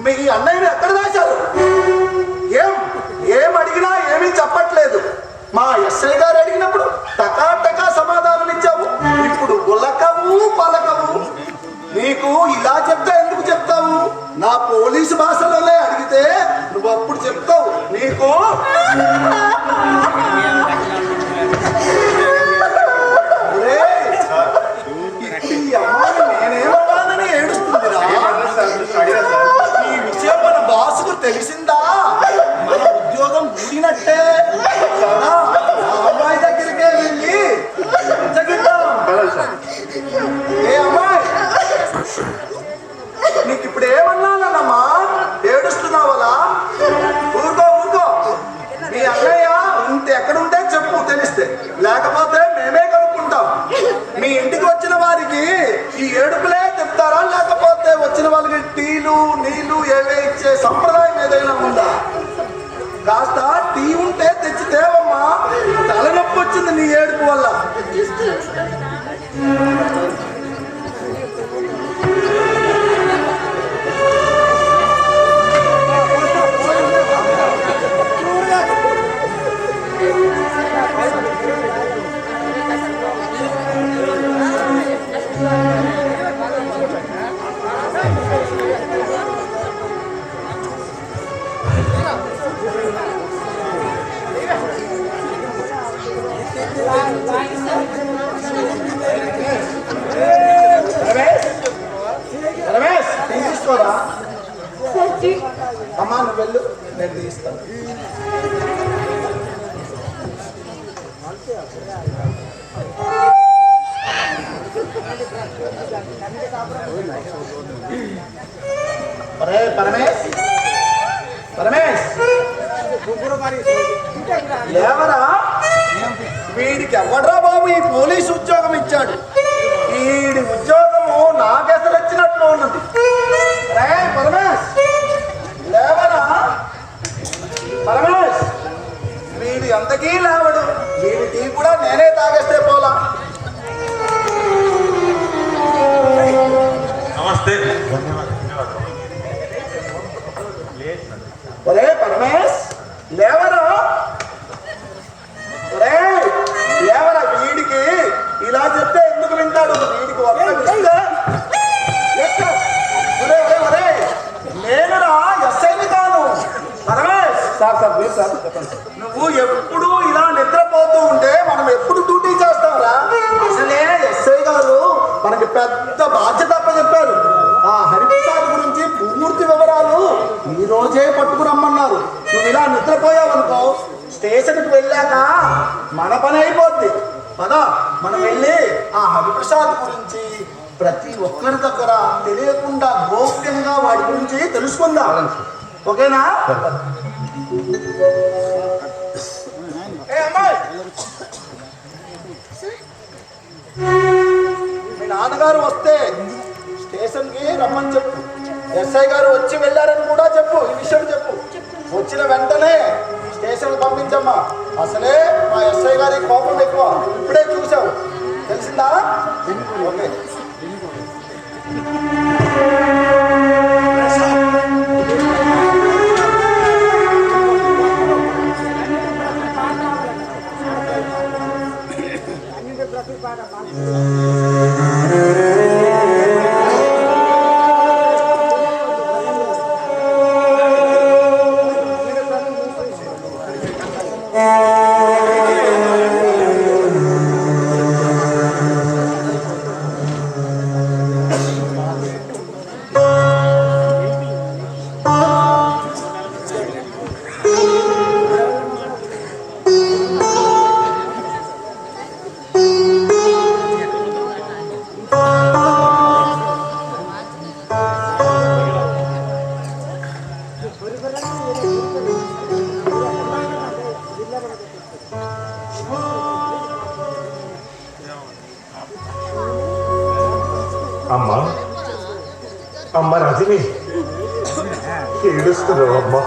మీ అన్నయ్యని ఎక్కడ దాచారు? ఏం అడిగినా ఏమీ చెప్పట్లేదు. మా ఎస్ఐ గారు అడిగినప్పుడు టకా సమాధానం లేకపోతే మేమే కనుక్కుంటాం. మీ ఇంటికి వచ్చిన వారికి ఈ ఏడుపులే చెప్తారా, లేకపోతే వచ్చిన వాళ్ళకి టీలు నీళ్లు ఏవే ఇచ్చే సంప్రదాయం ఏదైనా ఉందా? కాస్త టీ ఉంటే తెచ్చితేవమ్మా, తలనొప్పి వచ్చింది నీ ఏడుపు వల్ల. రమేష్ తీసుకోరా అమ్మా, నువ్వు వెళ్ళు, నేను తీస్తాను. పరమేష్ పరమేష్ లేవరా, వీడికి ఎవడ్రా బాబు ఈ పోలీసు ఉద్యోగం ఇచ్చాడు? వీడి ఉద్యోగము నాకెసలు వచ్చినట్లు ఉన్నది. పరమేష్ లేవరా, పరమేష్ వీడు ఎంతకీ లేవడు. వీడి టీ కూడా నేనే తాగేస్తే పోలా. నమస్తే. ఒరే పరమేష్ లేవరా, ఒరే లేవరా. వీడికి ఇలా చెప్తే ఎందుకు వింటాడు? వీడికి నేనురా ఎస్ఐని కాను. పరమేష్ నువ్వు ఎప్పుడు ఇలా నిద్రపోతూ ఉంటే మనం ఎప్పుడు డ్యూటీ చేస్తావురా? అసలే ఎస్ఐ గారు మనకి పెద్ద బాధ్యత చెప్పారు. ఆ హరిప్రసాద్ గురించి పూర్తి వివరాలు ఈ రోజే పట్టుకురమ్మన్నారు. నువ్వు ఇలా నిద్రపోయావనుకో, స్టేషన్కి వెళ్ళాక మన పని అయిపోద్ది. పదా మనం వెళ్ళి ఆ హరిప్రసాద్ గురించి ప్రతి ఒక్కరి దగ్గర తెలియకుండా గోప్యంగా వాడి గురించి తెలుసుకుందాం. ఓకేనా? అమ్మాయి, మీ నాన్నగారు వస్తే స్టేషన్కి రమ్మని చెప్పు. ఎస్ఐ గారు వచ్చి వెళ్ళారని కూడా చెప్పు. ఈ విషయం చెప్పు. వచ్చిన వెంటనే స్టేషన్ పంపించమ్మా. అసలే మా ఎస్ఐ గారి కోపం ఎక్కువ, ఇప్పుడే చూసావు, తెలిసిందా? ఓకే. అమ్మా, అమ్మ రజని ఏడుస్తున్నావు అమ్మా.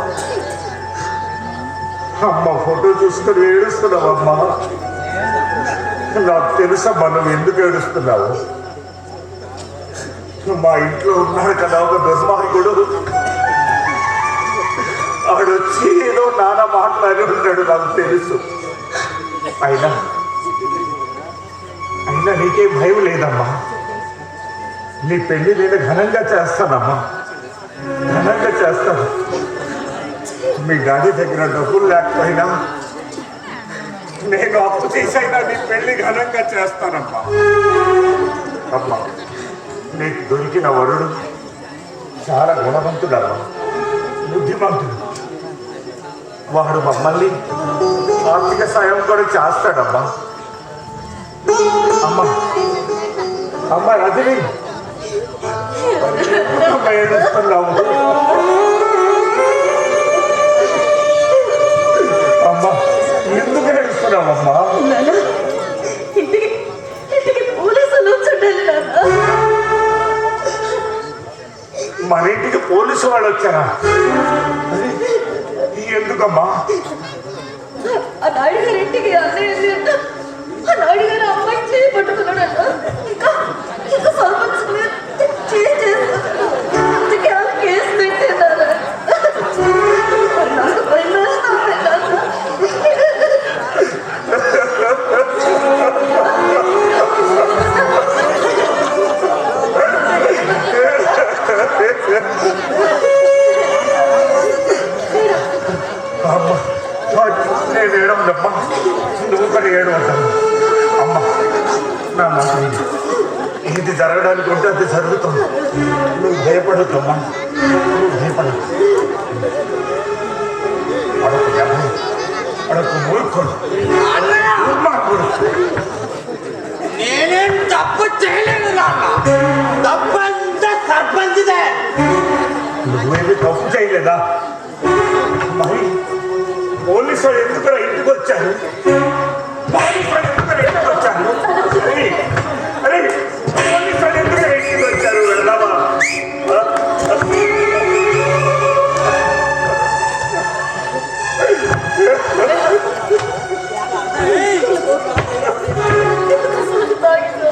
అమ్మ ఫోటో చూసుకొని ఏడుస్తున్నావు అమ్మా. నాకు తెలుసమ్మా నువ్వు ఎందుకు ఏడుస్తున్నావు. మా ఇంట్లో ఉన్నాడు కదా ఒక దుర్మార్గుడు, ఆడొచ్చి ఏదో నాన్న మాట్లాడి ఉంటాడు, నాకు తెలుసు. అయినా నీకే భయం లేదమ్మా. నీ పెళ్లి నేను ఘనంగా చేస్తానమ్మా, ఘనంగా చేస్తాను. మీ డాడీ దగ్గర డబ్బులు లేకపోయినా నేను అప్పు చేసైనా నీ పెళ్లి ఘనంగా చేస్తానమ్మా. అమ్మా, నీకు దొరికిన వరుడు చాలా గుణవంతుడమ్మా, బుద్ధిమంతుడు. వాడు మమ్మల్ని ఆర్థిక సాయం కూడా చేస్తాడమ్మా. అమ్మా, అమ్మ రజని ఏడుస్తున్నావు. అమ్మా ఎందుకు ఏడుస్తున్నావమ్మా? పోలీసు వాళ్ళు వచ్చారా? ఎందుకమ్మా? ఆ నాయుడు గారి ఇంటికి అన్నయ్య ఆ నాయుడు గారు అమ్మాయి చేయి పట్టుకున్నాడట. ఇంకా ఇంకా సర్పంచ్ చేస్తున్నారు. అందుకే ఆ కేసు పెట్టినారు. నాకు భయం వేస్తుంది నాన్న. అమ్మ నేను ఏడవద్దమ్మా, నువ్వు కూడా ఏడవద్దమ్మా. అమ్మ నా మాట విను. ఇది జరగడానికి ఉంటే అది జరుగుతుంది. నువ్వు భయపడద్దమ్మా, నువ్వు భయపడదు. అడొక మూర్ఖుడు, దుర్మార్గుడు. నేనేం తప్పు చేయలేదు నాన్న. తప్పు అంతా సర్పంచ్దే. నువ్వేమి తప్పు చేయలేదా? మరి పోలీసు వాళ్ళు ఎందుకు ఇంటికి వచ్చారు? పోలీసు వాళ్ళు ఎందుకు ఇంటికి వచ్చారు? అరే పోలీసు వాళ్ళు ఎందుకు ఇంటికి వచ్చారు? వెళ్దామా?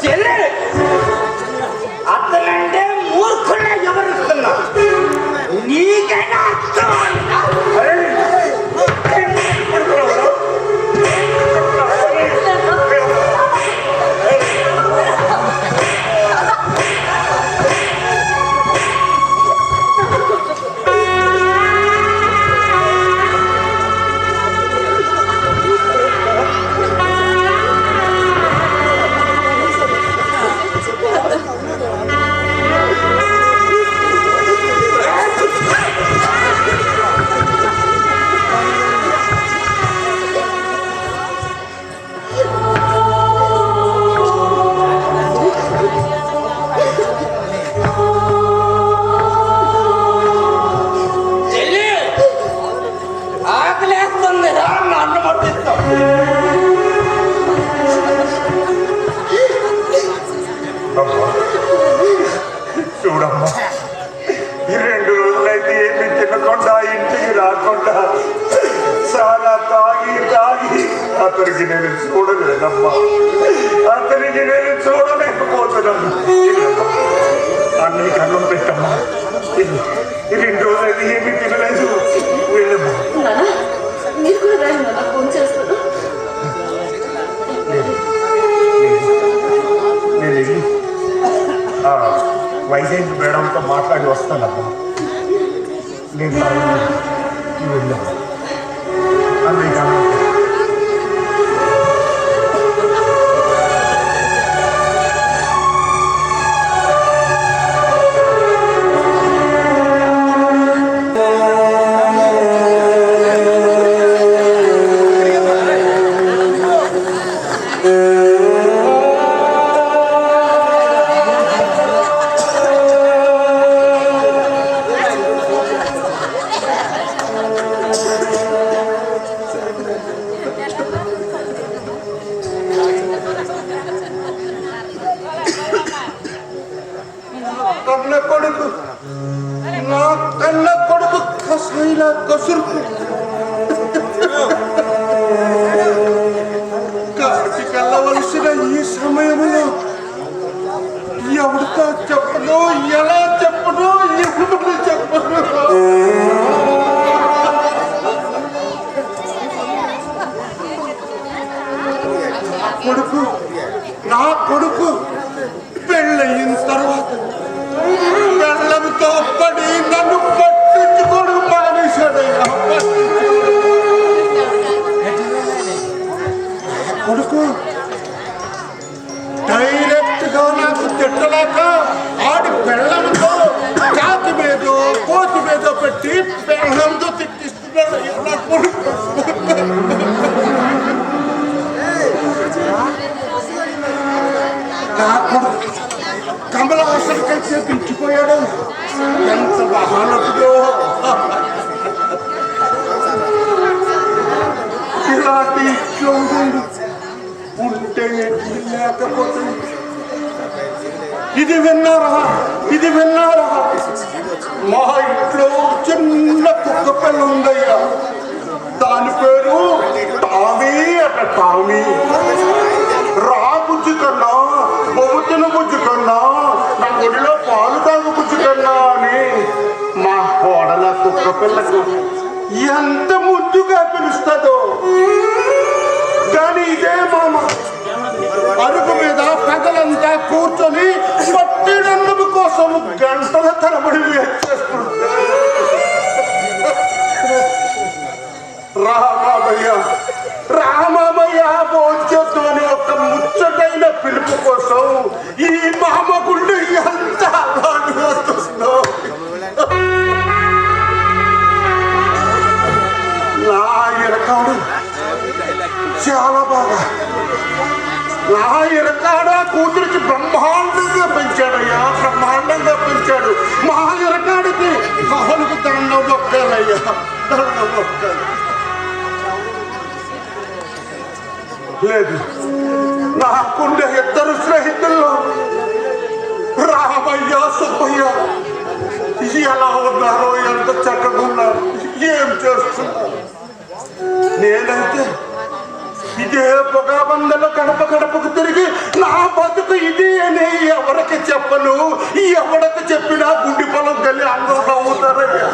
చెల్లె అతనంటే మూర్ఖులే ఎవరిస్తున్నా నీకైనా అర్థం. చూడమ్మా, ఈ 2 రోజులైతే ఏమి తినకుండా ఇంటికి రాకుండా చాలా తాగి అతనికి నేను చూడలేదమ్మా. అతనికి నేను చూడలేకపోతున్నాను. అన్నికి అన్నం పెట్టమ్మా. ఈ 2 రోజులైతే ఏమి తినలేదు. వెళ్ళమ్మా. మీరు కూడా రండి నాన్న, ఫోన్ చేస్తాను. నేను వెళ్ళి వైజయంతి మేడంతో మాట్లాడి వస్తానమ్మా. నేను వెళ్ళాను. అన్నయ్య కన్న కొడుకు కసైలా కసురుకు కాటికి వెళ్ళవలసిన ఈ సమయంలో ఎవరితో చెప్పను, ఎలా చెప్పను, ఎవరు చెప్పను. నా కొడుకు పెళ్ళయిన తర్వాత బెల్లంతో పడి నన్ను పట్టించుకోడు మానేశాడయ్యా. కొడుకు డైరెక్ట్ గా నాకు తిట్టలేక ఆడి బెల్లంతో కాకి మీదో కోతి మీదో పెట్టి బెల్లంతో తిట్టిస్తున్నాడు నా కొడుకు. నా కొడుకు కమలహాసన్ కలిసి పిచ్చిపోయాడు. ఎంత మహానటుడో. ఇలాంటి చౌదరుడు ఉంటే లేకపోతే ఇది విన్నారా? ఇది విన్నారా? మా ఇంట్లో చిన్న కుక్క పిల్ల ఉందయ్యా. దాని పేరు టామీ అట. టామీ రా బుజ్జి కన్నా, బొమ్ముతున్న బుజ్జి కన్నా, నా ఒడిలో పాలు తాగు బుజ్జి కన్నా అని మా కోడల కుక్క పిల్లకు ఎంత ముద్దుగా పిలుస్తుందో. కానీ ఇదే మామ అరుగు మీద పెద్దలంతా కూర్చొని పట్టినన్నం కోసం గంటల తరబడి చేస్తుంటారు. రామయ్య రామయ్య భోజనం అని ఒక ముచ్చటైన పిలుపు కోసం ఈ మామ గుండె ఎంత అలాంటి వస్తుందో. నా ఎరకాడు చాలా బాగా, నా ఎరకాడ కూతురికి బ్రహ్మాండంగా పెంచాడయ్యా. బ్రహ్మాండంగా పెంచాడు. మా ఎరకాడికి కాలుకు దండం మొక్కాలయ్యా, దండం మొక్కాలి. లేదు, నాకుండే ఇద్దరు స్నేహితుల్లో రామయ్య సుబ్బయ్య ఎలా ఉన్నారో, ఎంత చక్కగా ఉన్నారు, ఏం చేస్తున్నారు. నేనైతే ఇదే పొగాబందలో గడప గడపకు తిరిగి నా బతుకు ఇది అని ఎవరికి చెప్పను. ఎవరికి చెప్పినా గుండి పొలం గల్లి అందరూ నవ్వుతారయ్యా.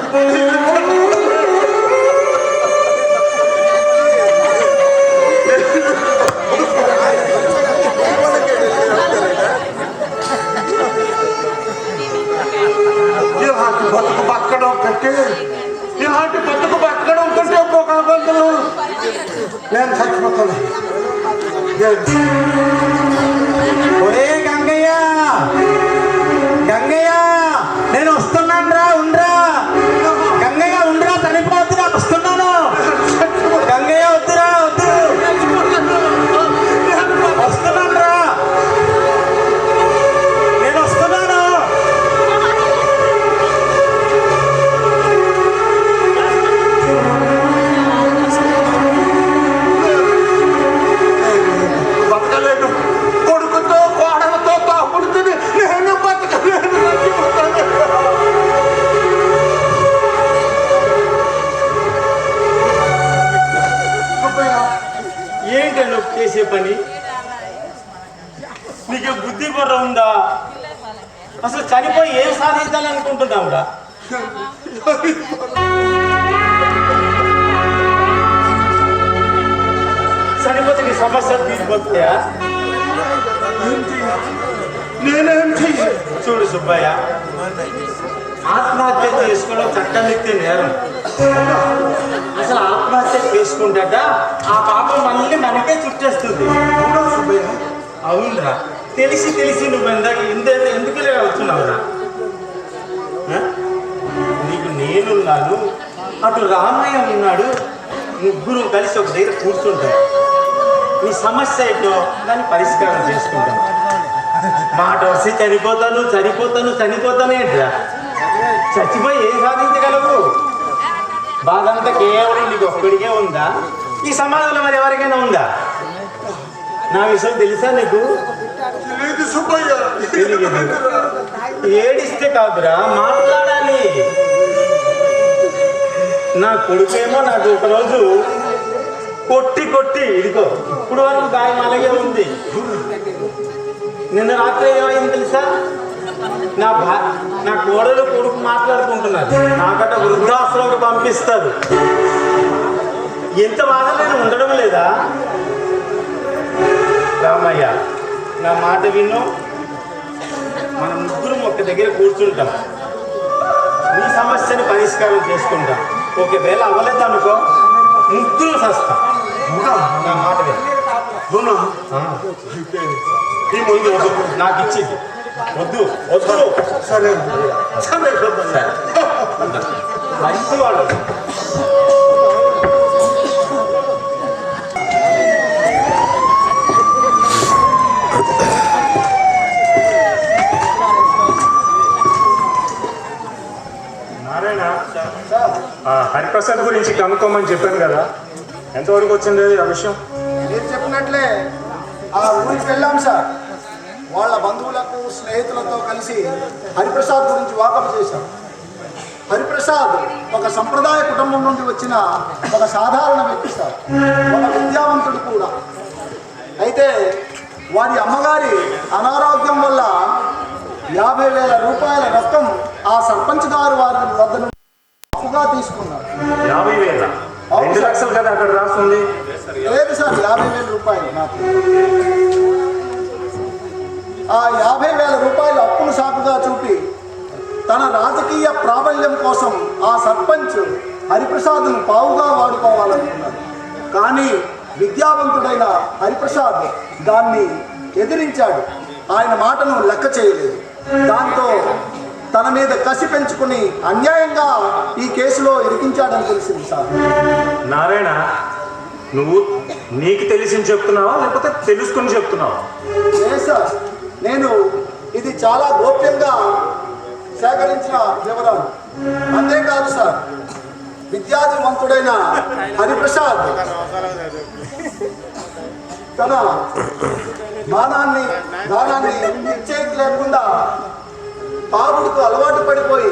ఇలాంటి బతుకు బతకడం కంటే, ఇలాంటి బతుకు బతకడం కంటే పొగాబందలు నేను చచ్చిపోతాను. ఒరే గంగయ్య, గంగయ్య నేను వస్తున్నాను రా, ఉండ్రా. గంగయ్య ఉండ్రా, చనిపోతున్నా, వస్తున్నాను. గంగయ్య వద్దురా, వద్దు, వస్తున్నాను రా, నేను వస్తున్నాను. బతకలేదు. కొడుకుతో కోడలతో తాపుడుతుంది, నేను బతకలేదు. ఏంటి నువ్వు చేసే పని? నీకు బుద్ధి బుర్ర ఉందా? అసలు చనిపోయి ఏం సాధించాలనుకుంటున్నావురా? చనిపోతే నీ సమస్య తీరిపోతాయా? నేనేం చెయ్యాలి? చూడు సుబ్బయ్య, ఆత్మహత్య చేసుకోవడం చట్టమిత్తే నేరం. అసలు ఆత్మహత్య చేసుకుంటాట ఆ పాపం మళ్ళీ మనకే చుట్టేస్తుంది. అవునరా, తెలిసి తెలిసి నువ్వు ఎందుకు అవుతున్నావురా? నీకు నేనున్నాను, అటు రామయ్య ఉన్నాడు, ముగ్గురు కలిసి ఒక దగ్గర కూర్చుంటాం. నీ సమస్య ఏంటో దాన్ని పరిష్కారం చేసుకుంటాం. మాట వస్తే చనిపోతాను చనిపోతాను చనిపోతాను ఏంట్రా? చచ్చిపోయి ఏం సాధించగలవు? బాధంతా కేవలం నీకు ఒక్కడికే ఉందా? ఈ సమాజంలో మరి ఎవరికైనా ఉందా? నా విషయం తెలుసా నీకు? లేదు సుబ్బయ్య. తెలియదు. ఏడిస్తే కాదురా, మాట్లాడాలి. నా కొడుకేమో నాకు ఒకరోజు కొట్టి కొట్టి, ఇదిగో ఇప్పుడు వరకు గాయం అలాగే ఉంది. నిన్న రాత్రి ఏమైంది తెలుసా? నా కోడలు కొడుకు మాట్లాడుకుంటున్నారు. నాకట వృద్ధాశ్రమకు పంపిస్తారు. ఎంత బాధ నేను ఉండడం లేదా? రామయ్య, నా మాట విను. మనం ముగ్గురం ఒక దగ్గర కూర్చుంటాం, నీ సమస్యని పరిష్కారం చేసుకుంటాం. ఒకవేళ అవ్వలేదు అనుకో, ముగ్గురు వస్తాం. నా మాట విను. ఈ ముందు నాకు ఇచ్చింది వద్దు వద్దు. సరే సరే మంచి వాళ్ళు. నారాయణ, హరిప్రసాద్ గురించి కనుక్కోమని చెప్పాను కదా, ఎంతవరకు వచ్చింది ఆ విషయం? మీరు చెప్పినట్లే ఆ ఊరికి వెళ్ళాం సార్. వాళ్ళ బంధువులకు స్నేహితులతో కలిసి హరిప్రసాద్ గురించి వాకప్ చేశారు. హరిప్రసాద్ ఒక సంప్రదాయ కుటుంబం నుండి వచ్చిన ఒక సాధారణ వ్యక్తి సార్, ఒక విద్యావంతుడు కూడా. అయితే వారి అమ్మగారి అనారోగ్యం వల్ల 50,000 రూపాయల రొక్కం ఆ సర్పంచ్ గారు వారి వద్ద నుండి అప్పుగా తీసుకున్నారు. 50,000 2 లక్షలు కదా అక్కడ రాస్తుంది. లేదు సార్, 50,000 రూపాయలు. నాకు ఆ 50,000 రూపాయల అప్పును సాకుగా చూపి తన రాజకీయ ప్రాబల్యం కోసం ఆ సర్పంచ్ హరిప్రసాద్ను పావుగా వాడుకోవాలనుకున్నాడు. కానీ విద్యావంతుడైన హరిప్రసాద్ దాన్ని ఎదిరించాడు. ఆయన మాటను లెక్క చేయలేదు. దాంతో తన మీద కసి పెంచుకుని అన్యాయంగా ఈ కేసులో ఇరికించాడని తెలిసింది సార్. నారాయణ, నువ్వు నీకు తెలిసి చెప్తున్నావా లేకపోతే తెలుసుకుని చెప్తున్నావా? లేదు సార్, నేను ఇది చాలా గోప్యంగా సేకరించిన వివరాలు. అంతేకాదు సార్, విద్యాధివంతుడైన హరిప్రసాద్ తన దానాన్ని నిశ్చయిక లేకుండా తాగుడుకు అలవాటు పడిపోయి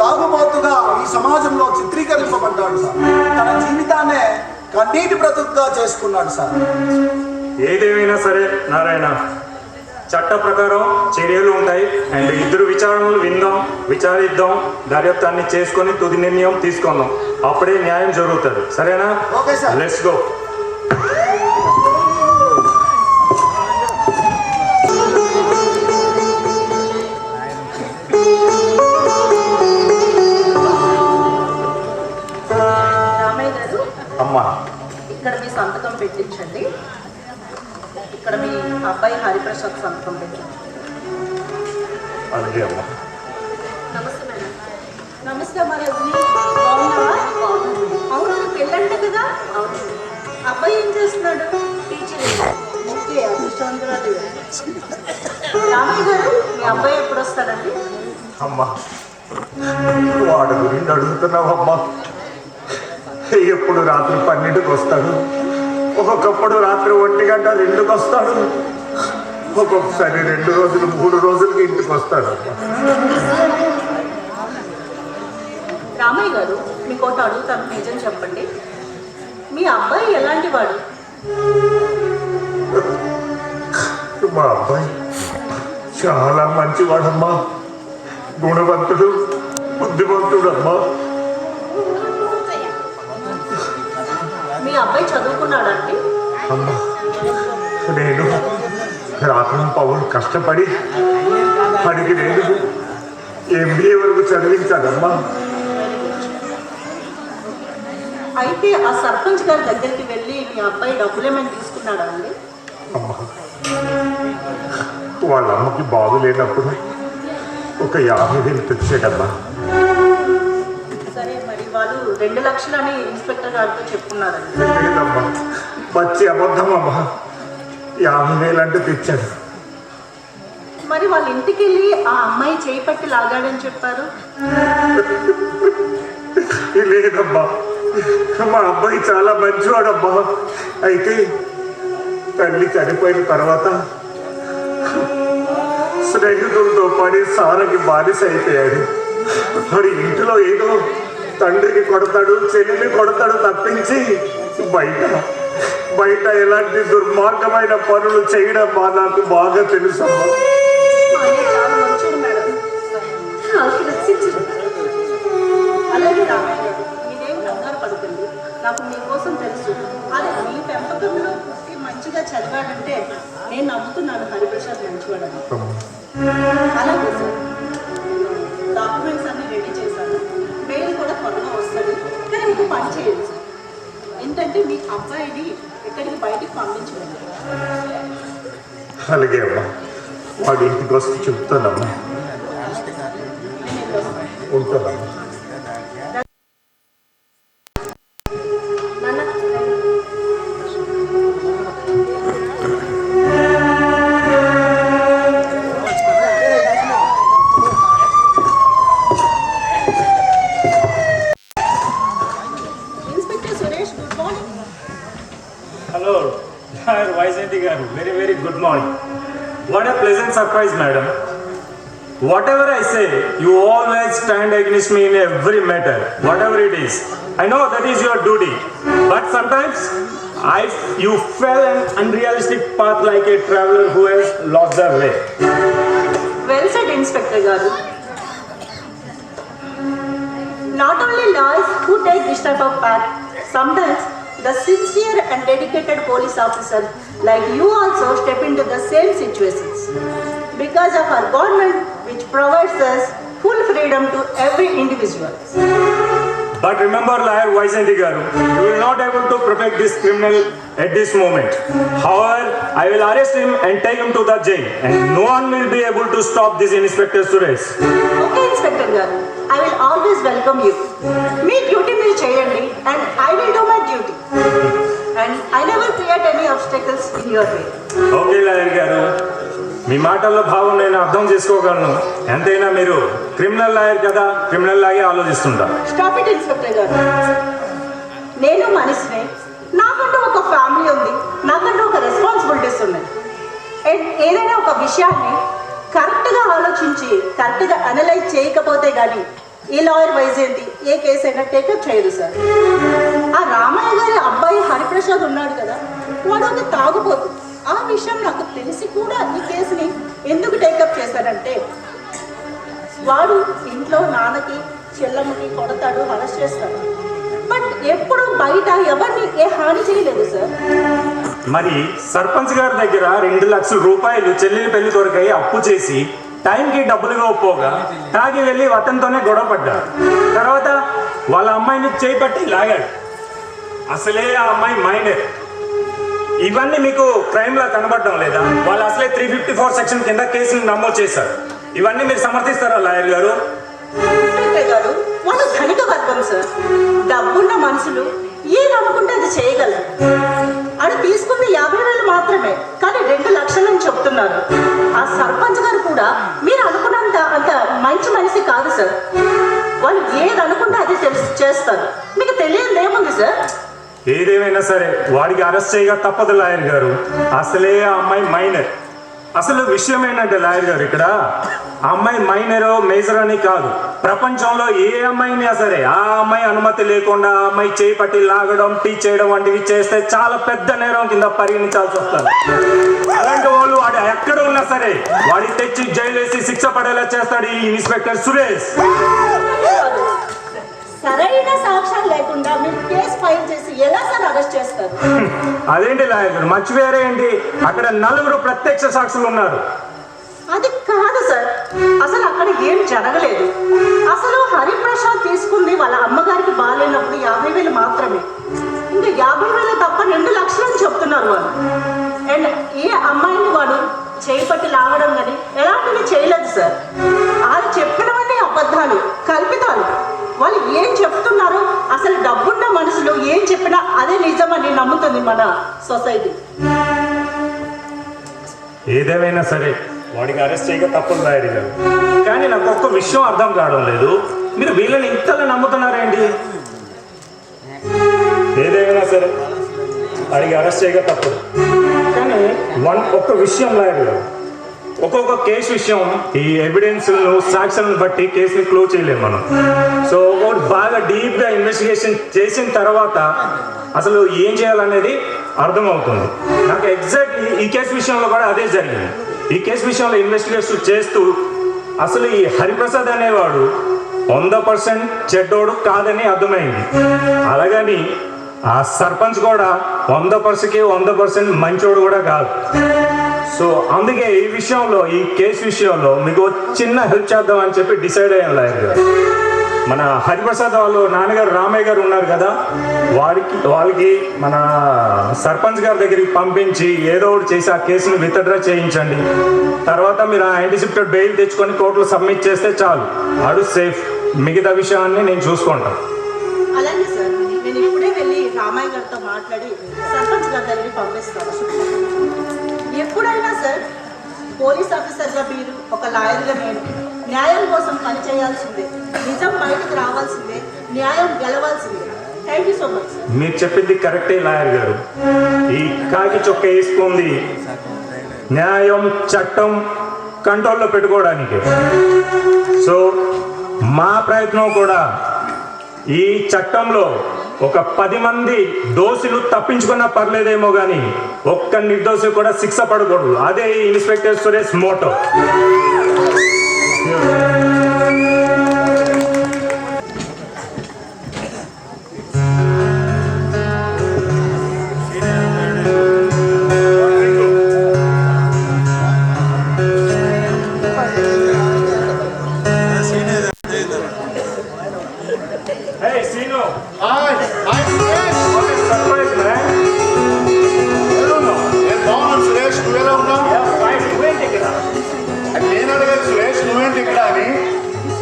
తాగుబోతుగా ఈ సమాజంలో చిత్రీకరింపబడ్డాడు సార్. తన జీవితాన్నే కన్నీటి బ్రతుకుగా చేసుకున్నాడు సార్. ఏదేమైనా సరే నారాయణ, చట్ట ప్రకారం చర్యలు ఉంటాయి. అండ్ ఇద్దరు విచారణలు విచారిద్దాం, దర్యాప్తాన్ని చేసుకొని తుది నిర్ణయం తీసుకుందాం. అప్పుడే న్యాయం జరుగుతుంది. సరేనా? Okay sir. Let's go. Ramayya గారు, అమ్మా, ఇక్కడ మీ సంతకం పెట్టించండి. ఇక్కడ మీ అబ్బాయి హరిప్రసాద్ సంతకం పెట్టండి. అలాగే అమ్మా. నమస్తే మేడం. నమస్తే అమ్మా. రజని, బాగున్నావా? అవును, పెళ్ళంట కదా? అవును. అబ్బాయి ఏం చేస్తున్నాడు? టీచర్. ఓకే, అదృష్టవంతురాలు. రామయ్య గారు, మీ అబ్బాయి ఎప్పుడు వస్తాడండి? అమ్మా, వాడి గురించి అడుగుతున్నావమ్మా. ఎప్పుడు రాత్రి 12కి వస్తాడు, ఒక్కొక్కప్పుడు రాత్రి 1 గంట 2కి వస్తాడు, ఒక్కొక్కసారి 2 రోజులు 3 రోజులకి ఇంటికి వస్తాడు. రామయ్య గారు, మీకు ఒకటి అడుగుతాను, నిజం చెప్పండి. మీ అబ్బాయి ఎలాంటి వాడు? మా అబ్బాయి చాలా మంచివాడమ్మా, గుణవంతుడు, బుద్ధివంతుడు అమ్మా. మీ అబ్బాయి చదువుకున్నాడండి? అమ్మా, నేను రాత్రి పౌరులు కష్టపడి అడిగి నేను MBA వరకు చదివించానమ్మా. అయితే ఆ సర్పంచ్ గారి దగ్గరికి వెళ్ళి మీ అబ్బాయి డబ్బులు ఏమైనా తీసుకున్నాడా అండి? అమ్మా, వాళ్ళ అమ్మకి బాగులేనప్పుడు ఒక 50,000 తెచ్చాడమ్మా. సరే, మరి వాళ్ళు 2 లక్షలని ఇన్స్పెక్టర్ గారితో చెప్పుకున్నారండి. లేదమ్మా, పచ్చి అబద్ధం అమ్మా. 50,000 అంటే తెచ్చాడు. మరి వాళ్ళ ఇంటికి వెళ్ళి ఆ అమ్మాయి చేయి పట్టి లాగాడని చెప్పారు. లేదమ్మా, మా అబ్బాయి చాలా మంచివాడమ్మా. అయితే తల్లి చనిపోయిన తర్వాత స్నేహితులతో పడి సారకి బానిస అయిపోయాడు. మరి ఇంటిలో ఏదో తండ్రికి కొడతాడు, చెల్లిని కొడతాడు తప్పించి బయట ఎలాంటి దుర్మార్గమైన పనులు చేయడం నాకు బాగా తెలుసమ్మా. మా అన్నయ్య చాలా మంచిది మేడం. నాకు రక్షించు. అలాగే రామయ్య గారు, మీరేం కంగారు పడుతుంది. నాకు మీకోసం తెలుసు. అదే మీ పెంపకంలో పుట్టి మంచిగా చదివాడంటే నేను నమ్ముతున్నాను హరిప్రసాద్ మంచివాడని. అలాగే సార్, డాక్యుమెంట్స్ అన్ని రెడీ చేశాను. మెయిల్ కూడా త్వరగా వస్తుంది. కానీ మీకు పని చేయండి సార్. ఏంటంటే మీ అబ్బాయిని ఎక్కడికి బయటికి పంపించండి. అలాగే అమ్మా, వాడి ఇంటికి వస్తే చెప్తానమ్మా. ఉంటానమ్మా. Inspector Suresh, good morning. Hello, Vaijayanti Vaijayanti garu, very good morning. What a pleasant surprise, madam. Whatever I say, you always stand against me in every matter, whatever it is. I know that is your duty, but sometimes you fell an unrealistic path like a traveler who has lost their way. Well said, Inspector Garu. Not only lawyers who take this type of path, sometimes the sincere and dedicated police officers like you also step into the same situations. Because of our government, which provides us full freedom to every individual. But remember, lawyer Vaijayanti garu, you will not able to protect this criminal at this moment. However, I will arrest him and take him to the jail, and no one will be able to stop this Inspector Suresh. Okay, Inspector Garu, I will always welcome you. Me duty meer cheyandi, and I will do my duty. And I never create any obstacles in your way. Okay lawyer గారు, మీ మాటల్లో భావం నేను అర్థం చేసుకోగలను. ఎంతైనా మీరు criminal lawyer కదా, criminal లాగే ఆలోచిస్తుంటా. Stop it, Inspector Garu. నేను మనిషిని, నాకంటూ ఒక ఫ్యామిలీ ఉంది, నాకంటూ ఒక రెస్పాన్సిబిలిటీస్ ఉన్నాయి. అండ్ ఏదైనా ఒక విషయాన్ని కరెక్ట్గా ఆలోచించి కరెక్ట్గా అనలైజ్ చేయకపోతే కానీ ఈ లాయర్ వైజయంతి ఏ కేసు అయినా టేకప్ చేయదు సార్. ఆ రామయ్య గారి అబ్బాయి హరిప్రసాద్ ఉన్నాడు కదా, వాడు ఒక తాగుపోతు. ఆ విషయం నాకు తెలిసి కూడా ఈ కేసుని ఎందుకు టేకప్ చేశాడంటే, వాడు ఇంట్లో నాన్నకి చెల్లమ్మకి కొడతాడు, అరెస్ట్ చేస్తాడు. బట్ ఎప్పుడు బయట ఎవరిని ఏ హాని చేయలేదు సార్. మరి సర్పంచ్ గారి దగ్గర 2 లక్షల రూపాయలు చెల్లెలి పెళ్లి కొరకై అప్పు చేసి టైంకి డబ్బులు ఇవ్వకపోగా తాగి వెళ్ళి అతనితోనే గొడవ పడ్డాడు. తర్వాత వాళ్ళ అమ్మాయిని చేపట్టి లాగాడు. అసలే ఆ అమ్మాయి మైనర్. ఇవన్నీ మీకు క్రైమ్ లా కనబడడం లేదా? వాళ్ళు అసలే 354 సెక్షన్ కింద కేసులు నమోదు చేశారు. ఇవన్నీ మీరు సమర్థిస్తారా లాయర్ గారు? ఇన్స్పెక్టర్ గారు, వాళ్ళు ధనిక వర్గం సార్. డబ్బున్న మనుషులు ఏదనుకుంటే అది చేయగలరు. అది తీసుకుంది 50,000 మాత్రమే, కానీ 2 లక్షలని చెప్తున్నారు. ఆ సర్పంచ్ గారు కూడా మీరు అనుకున్నంత అంత మంచి మనిషి కాదు సార్. వాళ్ళు ఏదనుకుంటే అది చేస్తారు. మీకు తెలియదు ఏముంది సార్? ఏదేమైనా సరే వాడికి అరెస్ట్ చేయగా తప్పదు లాయర్ గారు. అసలే ఆ అమ్మాయి మైనర్. అసలు విషయం ఏంటంటే లాయర్ గారు, ఇక్కడ ఆ అమ్మాయి మైనరో మేజర్ అని కాదు. ప్రపంచంలో ఏ అమ్మాయినా సరే ఆ అమ్మాయి అనుమతి లేకుండా ఆ అమ్మాయి చేయి పట్టి లాగడం, టీచ్ చేయడం వంటివి చేస్తే చాలా పెద్ద నేరం కింద పరిగణించాల్సి వస్తుంది. అలాంటి వాళ్ళు వాడు ఎక్కడ ఉన్నా సరే వాడికి తెచ్చి జైలు వేసి శిక్ష పడేలా చేస్తాడు ఈ ఇన్స్పెక్టర్ సురేష్. సరైన సాక్ష్యాలు లేకుండా మీరు కేసు ఫైల్ చేసి ఎలా సార్ అరెస్ట్ చేస్తారు? అదేంటి లాయర్ గారు, మర్చిపోయారే ఏంటి? అక్కడ 4 ప్రత్యక్ష సాక్షులు ఉన్నారు. అది కాదు సార్, అసలు అక్కడ ఏం జరగలేదు. అసలు హరిప్రసాద్ తీసుకుంది వాళ్ళ అమ్మగారికి బాగాలేనప్పుడు 50,000 మాత్రమే. ఇంకా 50,000 తప్ప 2 లక్షలని చెప్తున్నారు వాళ్ళు. అండ్ ఏ అమ్మాయిని వాడు చేపట్టి లాగడం కానీ ఎలాంటివి చేయలేదు సార్. వాళ్ళు చెప్పినవన్నీ అబద్ధాలు, కల్పితాలు. వాళ్ళు ఏం చెప్తున్నారు, అసలు డబ్బున్న మనుషులు ఏం చెప్పినా అదే నిజమని నమ్ముతుంది మన సొసైటీ. ఏదేమైనా సరే వాడికి అరెస్ట్ చేయక తప్పదు లాయర్ గారు. కానీ నాకు ఒక్క విషయం అర్థం కావడం లేదు, మీరు వీళ్ళని ఇంతలా నమ్ముతున్నారేంటి? ఏదేమైనా సరే వాడికి అరెస్ట్ చేయక తప్పదు. కానీ ఒక్క విషయం లాయర్ గారు, ఒక్కొక్క కేసు విషయం ఈ ఎవిడెన్స్లను సాక్ష్యాలను బట్టి కేసుని క్లోజ్ చేయలేము మనం. సో ఒకటి బాగా డీప్గా ఇన్వెస్టిగేషన్ చేసిన తర్వాత అసలు ఏం చేయాలనేది అర్థమవుతుంది. నాకు ఎగ్జాక్ట్లీ ఈ కేసు విషయంలో కూడా అదే జరిగింది. ఈ కేసు విషయంలో ఇన్వెస్టిగేషన్ చేస్తూ అసలు ఈ హరిప్రసాద్ అనేవాడు 100% చెడ్డోడు కాదని అర్థమైంది. అలాగని ఆ సర్పంచ్ కూడా 100%కి 100% మంచోడు కూడా కాదు. సో అందుకే ఈ విషయంలో, ఈ కేసు విషయంలో మీకు చిన్న హెల్ప్ చేద్దాం అని చెప్పి డిసైడ్ అయ్యాను లాయర్ గారు. మన హరిప్రసాద్ వాళ్ళు నాన్నగారు రామయ్య గారు ఉన్నారు కదా, వాళ్ళకి మన సర్పంచ్ గారి దగ్గరికి పంపించి ఏదో ఒకటి చేసి ఆ కేసుని విత్డ్రా చేయించండి. తర్వాత మీరు ఆ యాంటిసిపేటెడ్ బెయిల్ తెచ్చుకొని కోర్టులో సబ్మిట్ చేస్తే చాలు, ఆడు సేఫ్. మిగతా విషయాన్ని నేను చూసుకుంటాను. అలాగే సార్, నేను ఇప్పుడే వెళ్ళి రామయ్య గారితో మాట్లాడి సర్పంచ్ గారి దగ్గరికి పంపిస్తాను. ఎప్పుడైనా సార్ పోలీస్ ఆఫీసర్గా మీరు, ఒక లాయర్గా నేను న్యాయం కోసం పనిచేయాల్సిందే. నిజం బయటకు రావాల్సిందే, న్యాయం గెలవాల్సిందే. Thank you so much. మీరు చెప్పింది కరెక్టే లాయర్ గారు. ఈ కాకి చొక్క వేసుకుంది న్యాయం చట్టం కంట్రోల్లో పెట్టుకోవడానికి. సో మా ప్రయత్నం కూడా ఈ చట్టంలో ఒక 10 మంది దోషులు తప్పించుకున్నా పర్లేదేమో కానీ ఒక్క నిర్దోషి కూడా శిక్ష పడకూడదు. అదే ఈ inspector Suresh motto. Hey, Sino. Hi hi Suresh. What a surprise, man. I don't know. నేను బాగున్నాను సురేష్, నువ్వెలా ఉన్నావు? Yeah, fine. నువ్వేంటి ఇక్కడ? అది నేను అడగాలి సురేష్, నువ్వేంటి ఇక్కడ అని.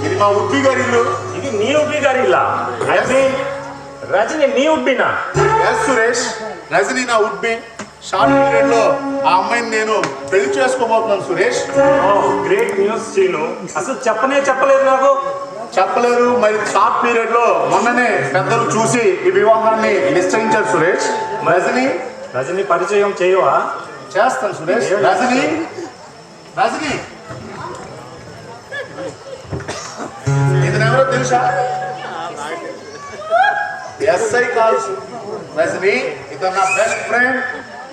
ఇది మా ఉప్పి గారి ఇల్లు. ఇది నీ ఉబ్బి గారి ఇల్లా? అయితే రజని నీ ఉబ్బినా? ఎస్ సురేష్, రజని నా ఉడ్బి. షార్ట్ పీరియడ్ లో ఆ అమ్మాయిని నేను పెళ్లి చేసుకోబోతున్నాను సురేష్. Great news scene. అసలు చెప్పలేదు నాకు. చెప్పలేరు మరి. షార్ట్ పీరియడ్ లో మొన్ననే పెద్దలు చూసి ఈ వివాహాన్ని నిశ్చయించారు సురేష్. రజని పరిచయం చేయవా? చేస్తాను సురేష్. రజని ఇతనెవరో తెలుసా? SI calls. రజని ఇతను నా బెస్ట్ ఫ్రెండ్,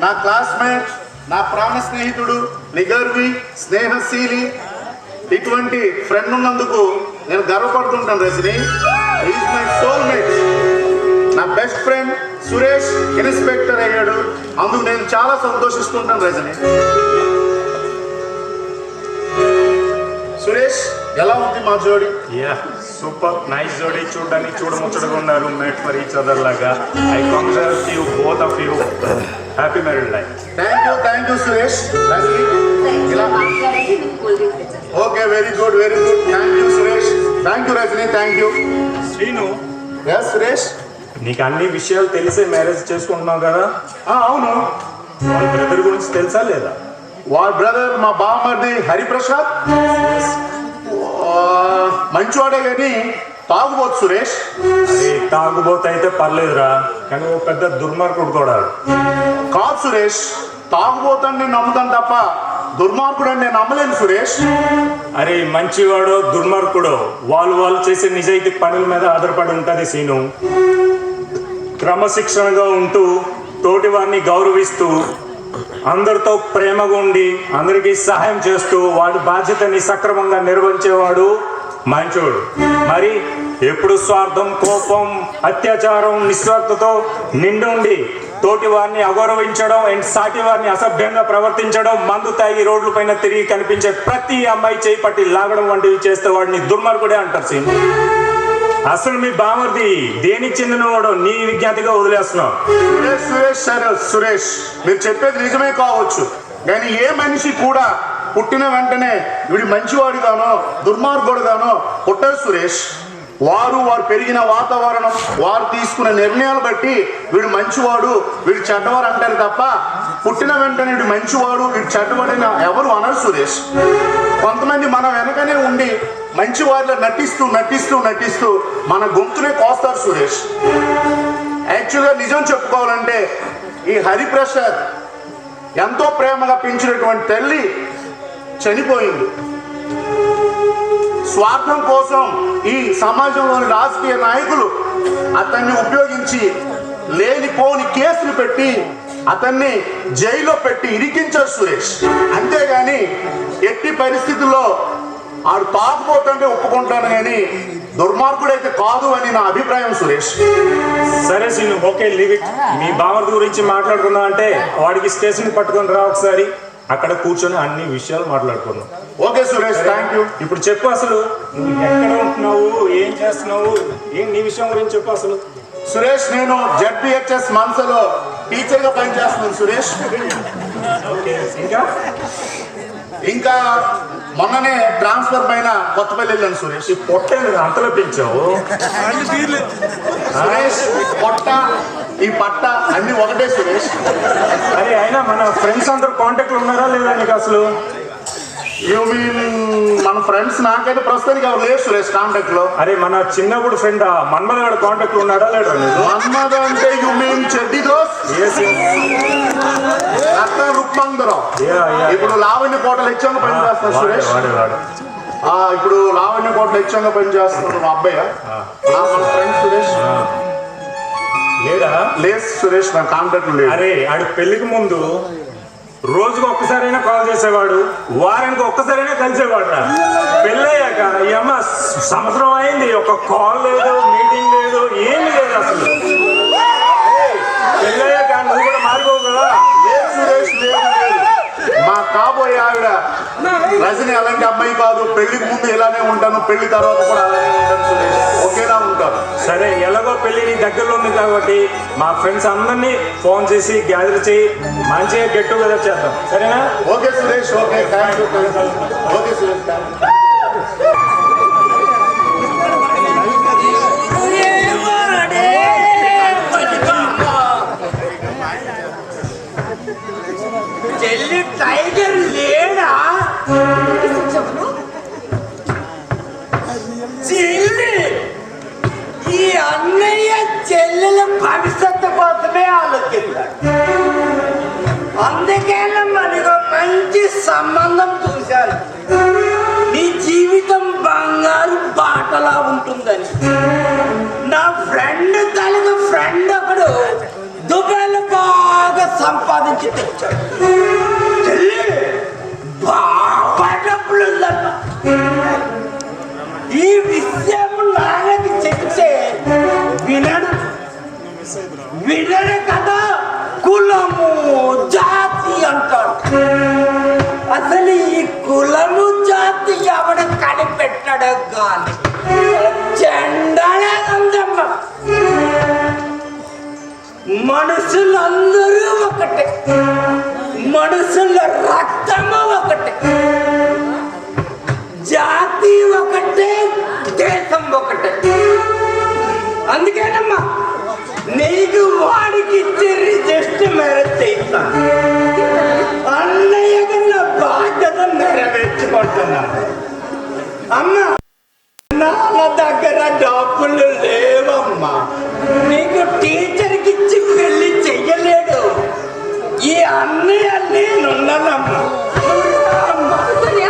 నా క్లాస్మేట్, నా ప్రాణ స్నేహితుడు, నిగర్వి, స్నేహశీలి. ఇటువంటి ఫ్రెండ్ ఉన్నందుకు నేను గర్వపడుతుంటాను రజని. Is my soulmate. నా బెస్ట్ ఫ్రెండ్ సురేష్ ఇన్స్పెక్టర్ అయ్యాడు, అందుకు నేను చాలా సంతోషిస్తుంటాను రజని. సురేష్ ఎలా ఉంది మా జోడి? యా సూపర్ నైస్ జోడీ. చూడడానికి చూడముచ్చటగా ఉన్నారు. మేట్ ఫర్ ఈచ్ అదర్ లాగా. I congratulate you both of you. Happy married life. Thank you Suresh. Rajani ఇలా okay, very good. Thank you Suresh. Thank you Rajani. Thank you. Srinu, yes Suresh. నీకు అన్ని విషయాలు తెలిసే మ్యారేజ్ చేసుకుంటున్నావు కదా? అవును. వాళ్ళ బ్రదర్ గురించి తెలుసా లేదా? వారి బ్రదర్ మా బావమరిది హరిప్రసాద్ మంచివాడే కానీ తాగుబోతు సురేష్. అరే తాగుబోతు అయితే పర్లేదురా, కానీ ఓ పెద్ద దుర్మార్గుడు కూడా. కాదు సురేష్, తాగుబోతాన్ని నేను నమ్ముతాను తప్ప దుర్మార్గుడు అని నేను నమ్మలేను సురేష్. అరే మంచివాడో దుర్మార్గుడో వాళ్ళు చేసే నిజాయితీ పనుల మీద ఆధారపడి ఉంటుంది సీను. క్రమశిక్షణగా ఉంటూ తోటి వారిని గౌరవిస్తూ అందరితో ప్రేమగా ఉండి అందరికీ సహాయం చేస్తూ వాడి బాధ్యతని సక్రమంగా నిర్వహించేవాడు మంచోడు. మరి ఎప్పుడు స్వార్థం, కోపం, అత్యాచారం, నిస్వార్థతో నిండుండి తోటి వారిని అగౌరవించడం అండ్ సాటి వారిని అసభ్యంగా ప్రవర్తించడం, మందు తాగి రోడ్ల పైన తిరిగి కనిపించే ప్రతి అమ్మాయి చేయి పట్టి లాగడం వంటివి చేస్తే వాడిని దుర్మార్గుడే అంటారు సీన్. అసలు మీ బామర్ది దేనికి చెందినవాడో నీ విజ్ఞాతిగా వదిలేస్తున్నావు. సురేష్ మీరు చెప్పేది నిజమే కావచ్చు, కానీ ఏ మనిషి కూడా పుట్టిన వెంటనే వీడి మంచివాడిగానో దుర్మార్గుడుగానో పుట్టరు సురేష్. వారు పెరిగిన వాతావరణం, వారు తీసుకున్న నిర్ణయాలు బట్టి వీడు మంచివాడు వీడు చెడ్డవాడు అంటారు తప్ప పుట్టిన వెంటనే వీడు మంచివాడు వీడు చెడ్డవాడని ఎవరు అనరు సురేష్. కొంతమంది మన వెనకనే ఉండి మంచివారిలో నటిస్తూ మన గొంతునే కోస్తారు సురేష్. యాక్చువల్గా నిజం చెప్పుకోవాలంటే ఈ హరిప్రసాద్ ఎంతో ప్రేమగా పెంచినటువంటి తల్లి చనిపోయింది. స్వార్థం కోసం ఈ సమాజంలోని రాజకీయ నాయకులు అతన్ని ఉపయోగించి లేనిపోని కేసులు పెట్టి అతన్ని జైల్లో పెట్టి ఇరికించారు సురేష్. అంతేగాని ఎట్టి పరిస్థితుల్లో ఆడు తాగుపోతుంటే ఒప్పుకుంటాను కానీ దుర్మార్గుడైతే కాదు అని నా అభిప్రాయం సురేష్. సరే సీను, ఓకే లీవ్ ఇట్. మీ బామర్ది గురించి మాట్లాడుకున్నా అంటే వాడికి స్టేషన్ పట్టుకొని రా ఒకసారి, అక్కడ కూర్చొని అన్ని విషయాలు మాట్లాడుకున్నాం. Okay Suresh, thank you. ఇప్పుడు చెప్పు, అసలు నువ్వు ఎక్కడ ఉంటున్నావు, ఏం చేస్తున్నావు, నీ విషయం గురించి చెప్పు అసలు. సురేష్ నేను ZPHS మనసులో టీచర్గా పనిచేస్తున్నాను సురేష్. ఓకే, ఇంకా మొన్ననే ట్రాన్స్ఫర్ పైన కొత్తపల్లి వెళ్ళాను సురేష్. ఈ పొట్ట అంతలో పెంచావు సురేష్. పొట్ట ఈ పట్ట అన్ని ఒకటే సురేష్. అరే అయినా మన ఫ్రెండ్స్ అందరూ కాంటాక్ట్ ఉన్నారా లేదా నీకు అసలు? యూ మీన్ మన ఫ్రెండ్స్? నాకైతే ప్రస్తుతానికి ఎవరు లేదు సురేష్ కాంటాక్ట్ లో. అరే మన చిన్నప్పుడు ఫ్రెండ్ మన్మథ గారు కాంటాక్ట్ ఉన్నాడా లేడా? మన్మథ అంటే యూ మీన్ చెడ్డి దోస్? అత్త రుక్మంగరావు. ఇప్పుడు లావణ్య కోటలు హెచ్చంగా పని చేస్తారు సురేష్. ఇప్పుడు లావణ్య కోటలు హెచ్చంగా పని చేస్తున్నారు మా అబ్బాయి. మన ఫ్రెండ్ సురేష్ లేడా? లేదు సురేష్, నా కాంటాక్ట్ లేదు. అరే ఆడు పెళ్లికి ముందు రోజుకు ఒక్కసారైనా కాల్ చేసేవాడు, వారానికి ఒక్కసారైనా కలిసేవాడు రా. పెళ్ళయ్యాక ఈ అమ్మ సంవత్సరం అయింది, ఒక కాల్ లేదు, మీటింగ్ లేదు, ఏమీ లేదు అసలు. పెళ్ళయ్యాక నువ్వు కూడా మారిపోవు కదా. లేదు సురేష్, లేదు లేదు. మా కాబోయే ఆవిడ రజని అలాంటి అమ్మాయి కాదు. పెళ్లికి ముందు ఇలానే ఉంటాను, పెళ్లి తర్వాత కూడా అలానే ఉంటాను సురేష్, ఒకేలా ఉంటాను. సరే ఎలాగో పెళ్లి నీ దగ్గరలో ఉంది కాబట్టి మా ఫ్రెండ్స్ అందరినీ ఫోన్ చేసి గ్యాదర్ చేయి, మంచిగా గెట్ టుగెదర్ చేద్దాం, సరేనా? Okay Suresh, okay, thank you. Okay Suresh, చెల్లి టైగర్ లేడా? చెల్లి ఈ అన్నయ్య చెల్లెల భవిష్యత్తు కోసమే ఆలోచిస్తాడు. అందుకేనా మనకు మంచి సంబంధం చూశారు. నీ జీవితం బంగారు బాటలా ఉంటుందని. నా ఫ్రెండ్ తనకు ఫ్రెండ్ ఒకడు దుబాయ్లో బాగా సంపాదించి తెచ్చాడు. చెల్లి బాగా డబ్బులు ఉందన్న. ఈ విషయం నాన్నకి చెప్తే వినడు కదా. కులము జాతి అంటాడు. అసలు ఈ కులము జాతి ఎవడు కనిపెట్టాడో కానీ చెండాలే ఉందమ్మా. మనుషులందరూ ఒకటే, మనుషుల రక్తము ఒకటే, జాతి ఒకటే, దేశం ఒకటే. అందుకేనమ్మా నీకు వాడికి ఇచ్చే రిజిస్ట్ మ్యారేజ్ చేస్తాను. అన్నయ్యగా నా బాధ్యత నెరవేర్చుకుంటున్నాను. అమ్మా నాన్న దగ్గర డబ్బులు లేవమ్మా. నీకు టీచర్కి ఇచ్చి పెళ్లి చెయ్యలేడు. ఈ అన్నయ్య నేనున్నానమ్మా. నువ్వు రామ్మా, చెల్లి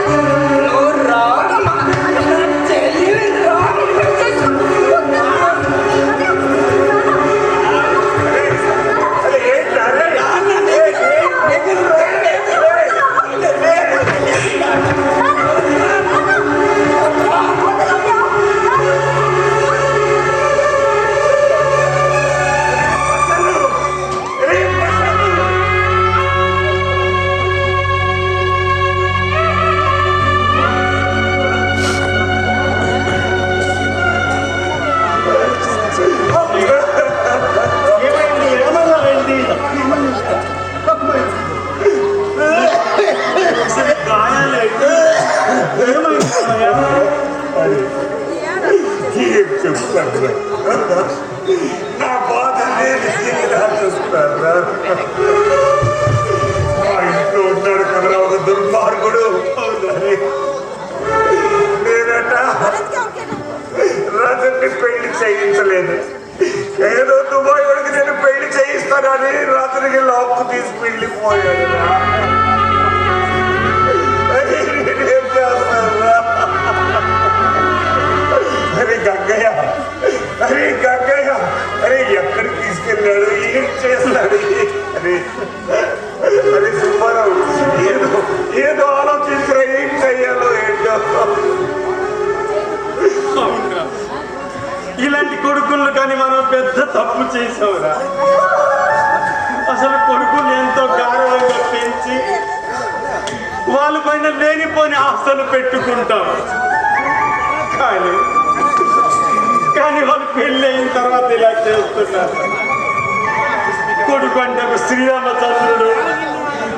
నా బాధ చూస్తారా? మా ఇంట్లో ఉన్నాడు కదా ఒక దుర్మార్గుడు. నేనట రజని పెళ్లి చేయించలేదు. ఏదో దుబాయ్ వాడికి నేను పెళ్లి చేయిస్తానని రాత్రికి లాక్కు తీసి వెళ్ళిపోయాడు. నేనేం చేస్తాను? అరే గంగయ్య, అరే గంగయ్య, అరే ఎక్కడికి తీసుకెళ్ళాడు, ఏం చేస్తాడు? అరే అరే సుబ్బారావు, ఏదో ఆలోచించరా, ఏం చెయ్యాలో ఏంటో. ఇలాంటి కొడుకులను కానీ మనం పెద్ద తప్పు చేసావురా. అసలు కొడుకులు ఎంతో గౌరవంగా పెంచి వాళ్ళ పైన లేనిపోని ఆస్తులు పెట్టుకుంటాం. కానీ వాళ్ళు పెళ్ళి అయిన తర్వాత ఇలా చేస్తున్నారు. కొడుకు అంటే ఒక శ్రీరామచంద్రుడు,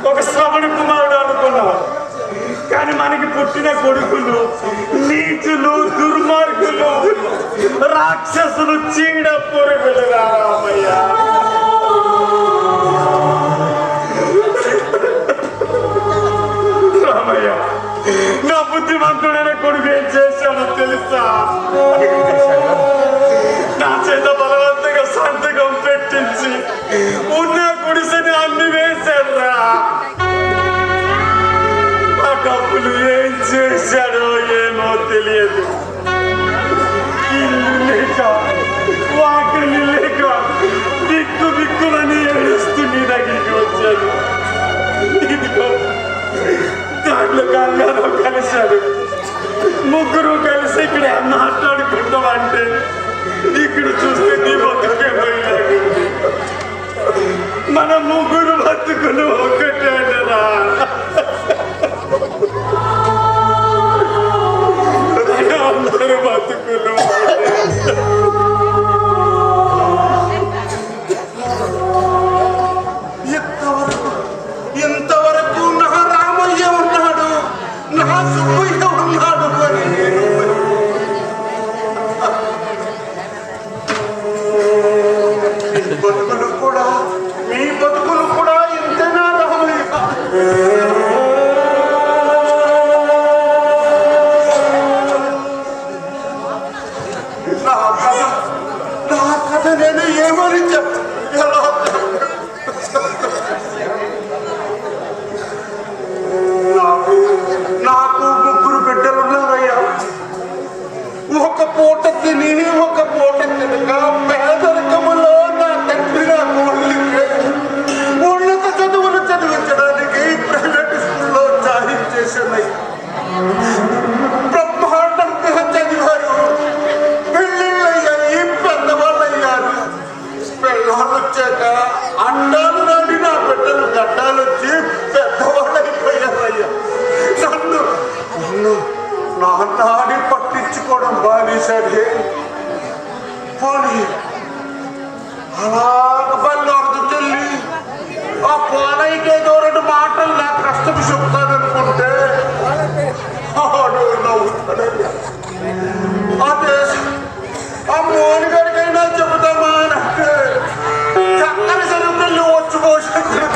ఒక శ్రవణ కుమారుడు అనుకున్నాం. కానీ మనకి పుట్టిన కొడుకులు నీచులు, దుర్మార్గులు, రాక్షసులు, చీడ పురుగులు రామయ్య. రామయ్య భగవంతుడైన కొడుకు ఏం చేశాడో తెలుసా? ఏం చేశాడు? నా చేత బలవంతంగా సంతకం పెట్టించి ఉన్న గుడిసెని అన్ని వేశాడురా. ఆ డబ్బులు ఏం చేశాడో ఏమో తెలియదు. ఇల్లు లేక వాకిలి లేక దిక్కు దిక్కులని ఏడుస్తూ నీ దగ్గరికి వచ్చాడు. ఇదిగో దాంట్లో గంగాలో కలిశాడు. ముగ్గురు కలిసి ఇక్కడ మాట్లాడుకుంటామంటే ఇక్కడ చూస్తే నీ బతుకే పోయినాడు. మన ముగ్గురు బతుకులు ఒకటేనరా. అందరు బతుకులు ఇంతవరకు నా రామయ్య ఉన్నాడు, నా సుబ్బయ్య ఉన్నాడు అని మీ బతుకులు కూడా ఇంతేనా రామయ్య? నా కథ నేను ఏమని ఎలా నాకు ముగ్గురు బిడ్డలున్నారయ్యా. ఒక పూట తిని ఒక పూట తినక పేదరికములో నా తండ్రి నాకు ఉన్నత చదువులు చదివించడానికి ప్రైవేట్ స్కూల్లో జాయిన్ చేశానయ్య. బ్రహ్మాండంగా చదివారు, పెళ్ళిళ్ళయ్యాయి, పెద్దవాళ్ళయ్యారు. పిల్లలు వచ్చాక అండాలు నాటి నా బిడ్డలు గడ్డాలు వచ్చి పెద్దవాళ్ళైపోయారయ్యా. నన్ను నా నాడి పట్టించుకోవడం బానేసరి పోనీ అలాగ పళ్ళు అర్థకెళ్ళి ఆ పోలైకే దూరడు మాటలు నా కష్టం చెప్తాననుకుంటే ఆడు నవ్వుతాడయ్యా. అదే ఆ మోని గారికైనా చెబుతామా అని అంటే చక్కర సరుకులు వచ్చి పోషకులు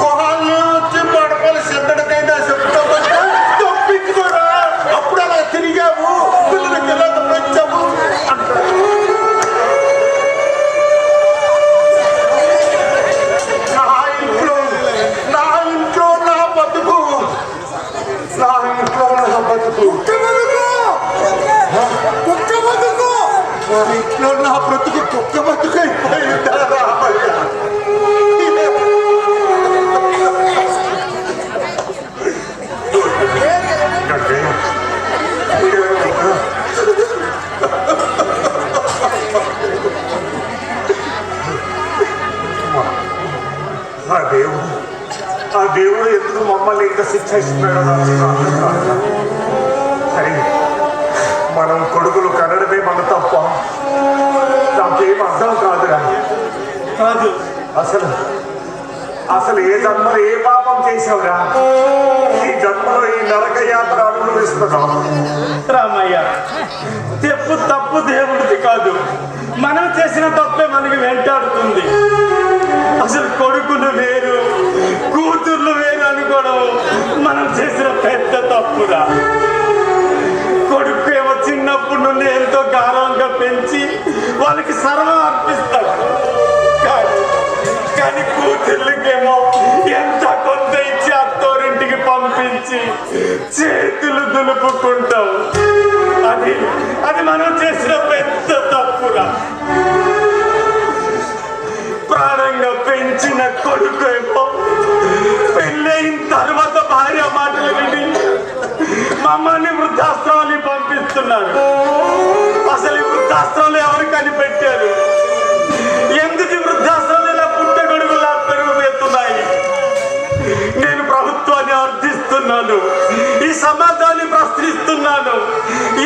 కోహాల్లో వచ్చి పడపలు సిద్ధడికైనా చెప్తామంటే తప్పించుకోరా, అప్పుడు అలా తిరిగావు, పిల్లలకి ఎలా పెంచావు అంటారు. నా ఇంట్లో నా బతుకు ఇంట్లో నా బ్రతుకు కుక్క బతుకు అయిపోయిందా రామయ్య? ఆ దేవుడు ఎందుకు మమ్మల్ని ఇంత శిక్షిస్తున్నాడో నాకు అర్థం కాదు. సరే, మనం కొడుకులు కనడమే మన తప్ప, నాకేం అర్థం కాదురా. కాదు, అసలు ఏ జన్మలో ఏ పాపం చేసావురా? ఈ జన్మలో ఈ నరక యాత్ర అనుభవిస్తున్నావు. రామయ్య, తప్పు దేవుడిది కాదు, మనం చేసిన తప్పే మనకి వెంటాడుతుంది. అసలు కొడుకులు వేరు కూతుర్లు వేరు అనుకోవడం మనం చేసిన పెద్ద తప్పురా. కొడుకు ఏమో చిన్నప్పటి నుండి ఎంతో గారంగా పెంచి వాళ్ళకి సర్వం అర్పిస్తాడు. కానీ కూతుర్లకేమో ఎంత కొంత ఇచ్చి అత్తోరింటికి పంపించి చేతులు దులుపుకుంటాం. అది మనం చేసిన పెద్ద తప్పురా. ప్రాణంగా పెంచిన కొడుకు ఏమో పెళ్ళైన తర్వాత భార్య మాటలు విని మమ్మల్ని వృద్ధాశ్రమాన్ని పంపిస్తున్నారు. అసలు ఈ వృద్ధాశ్రమాలు ఎవరు కనిపెట్టారు? ఎందుకు వృద్ధాశ్రమాలు ఇలా పుట్టగొడుగులా పెరుగుతున్నాయి? నేను ప్రభుత్వాన్ని అర్థిస్తున్నాను, ఈ సమాజాన్ని ప్రశ్నిస్తున్నాను.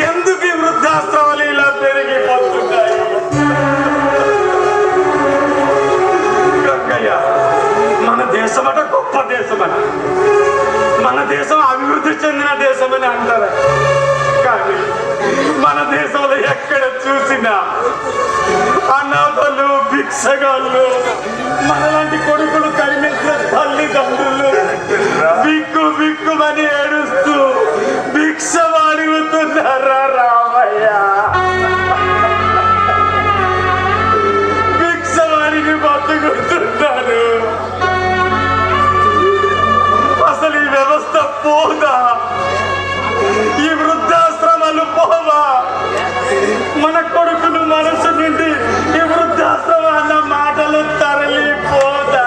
ఎందుకు ఈ వృద్ధాశ్రమాలు ఇలా పెరిగిపోతున్నాయి? మన దేశం అంటే గొప్ప దేశం అని, మన దేశం అభివృద్ధి చెందిన దేశం అని అంటారు. కానీ మన దేశంలో ఎక్కడ చూసినా అనాథలు, భిక్షగాళ్ళు, మనలాంటి కొడుకులు కనిపించిన తల్లిదండ్రులు బిక్కు బిక్కుమని ఏడుస్తూ భిక్ష అడుగుతున్నారా రామయ్య? భిక్షవాడిని బతుకుతున్నారు. అసలు ఈ వ్యవస్థ పోదా? ఈ వృద్ధాశ్రమాలు పోవా? మన కొడుకులు మనసు నుండి ఈ వృద్ధాశ్రమం అన్న మాటలు తరలిపోదా?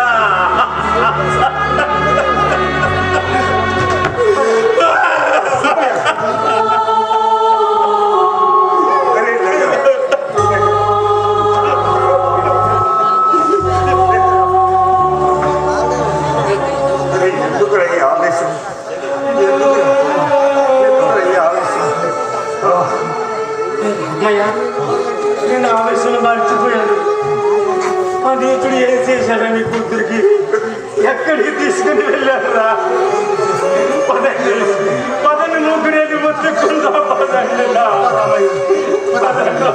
ఎందుకురా ఈ ఆవేశం? ఎందుకురా ఈ ఆవేశం? అమ్మయ్యా, నేను ఆవేశంలో మర్చిపోయాను. ఆ నీచుడు ఏం చేశాడా నీ కూతురికి? ఎక్కడికి తీసుకుని వెళ్ళారా? పదండి పదండి, ముగ్గురేది ముట్టుకుందా? పదండి పదండి.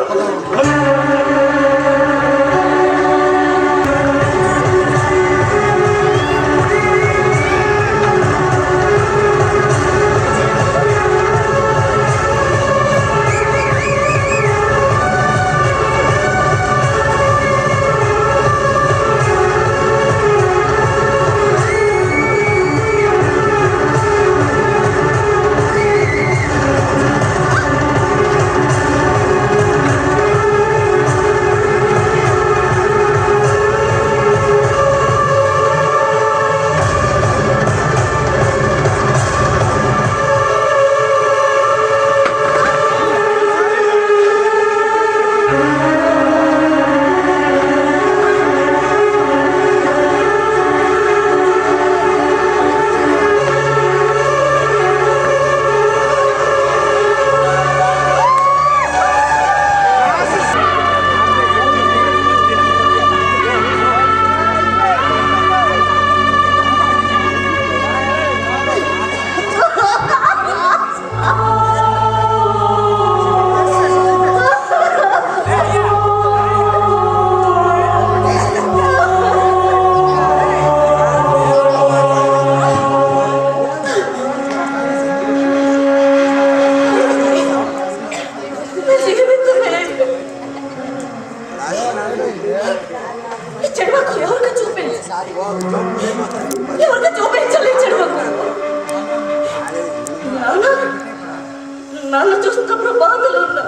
నాన్న చూస్తున్నప్పుడు బాధలు ఉన్నా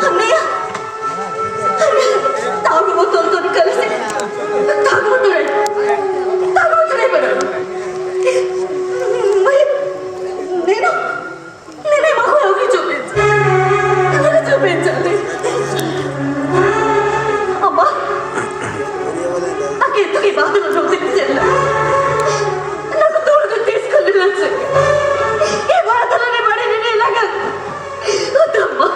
అన్నయ్య తాగుబోతులతో కలిసి తాగుబోతుడైపోయాడు. నేనే మాకు ఎవరికి చూపించాలి? అమ్మా, నాకెందుకు ఈ బాధలు తెలిసేలా నాకు తోడుగా తీసుకెళ్ళి ఈ బాధలని పడి నేను ఇలాగా వద్దమ్మా.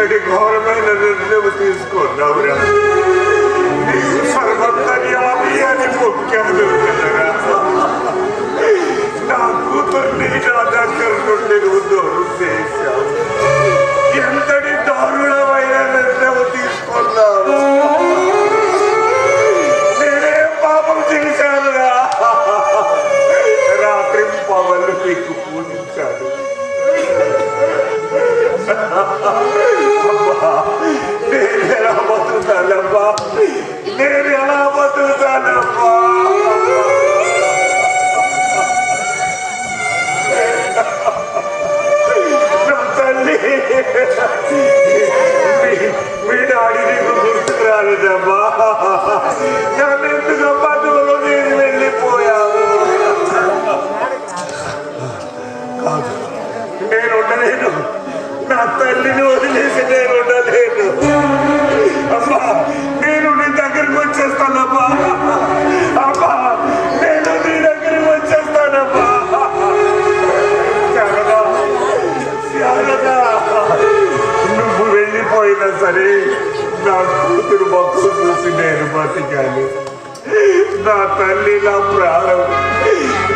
ఎంతటి ఘోరమైన నిర్ణయం తీసుకున్నావురా. నీకు సర్వోత్తర్యామి అని ముఖ్యాలు కదరా. నా కూతుర్ని నా దగ్గర నుండి నువ్వు దూరం చేశావు. ఎంతటి దారుణమైన నిర్ణయం తీసుకున్నావు. నేనేం పాపం చేశానురా. రాత్రి పవన్లు నీకు పూజించాడు. నేను ఎలా బతుకుతానమ్మా, నేను ఎలా బతుకుతానమ్మా. నా తల్లి మీ డాడీ నీకు గుర్తుకు రాలేదమ్మా. నన్ను ఎందుకమ్మా నువ్వు నేను వెళ్ళిపోయావు. కాదు, నేను ఉండలేను. నా తల్లిని వదిలేసి నేను ఉండలేను అమ్మా. నేను నీ దగ్గరికి వచ్చేస్తానమ్మా. అమ్మా, నేను నీ దగ్గరికి వచ్చేస్తానమ్మా. శారదా, శారదా, నువ్వు వెళ్ళిపోయినా సరే నా కూతురు మొక్కు చూసి నేను బతికాను. నా తల్లి, నా ప్రాణం,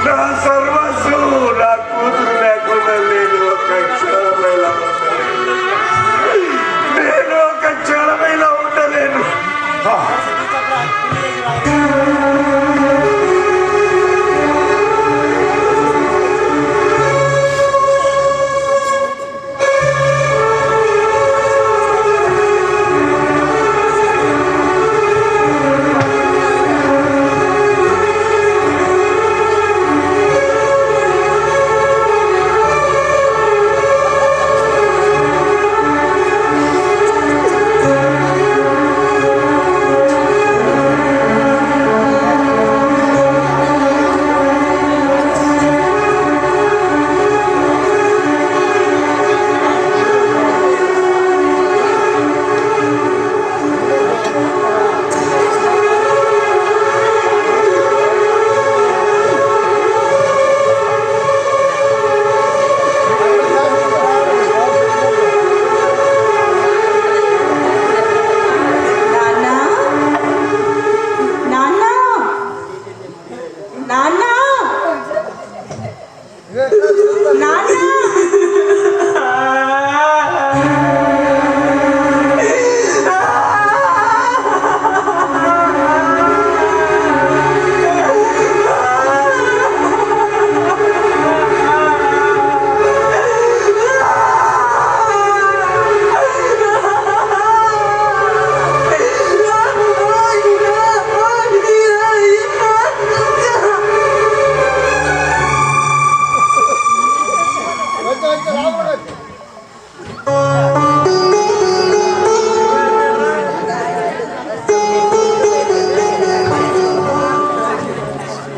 నా సర్వస్వం, నా కూతురు లేకుండా నేను ఒక క్షణమైనా ఉండలేను. నేను ఒక క్షణమైనా ఉండలేను.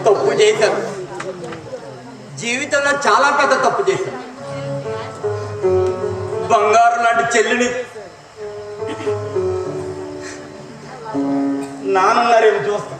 తప్పు చేశాను. జీవితంలో చాలా పెద్ద తప్పు చేశాను. బంగారు లాంటి చెల్లిని నాన్నగారేమి చూస్తా.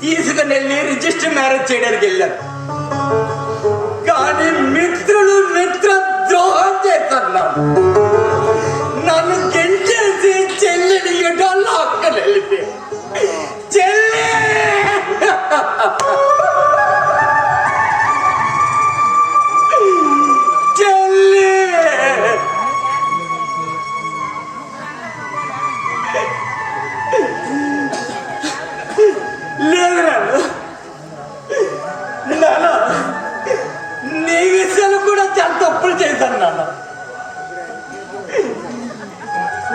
తీసుకుని వెళ్ళి రిజిస్టర్ మ్యారేజ్ చేయడానికి వెళ్ళాను. కానీ మిత్రులు మిత్ర ద్రోహం చేస్తున్నారు. నన్ను గెంటేసి చెల్లిని ఎడోళ్ళు అక్కని వెళ్ళిపోయి చెల్లి చెల్లి లేదు నాన్న, నీ విషయాలు కూడా చాలా తప్పులు చేశాను నాన్న.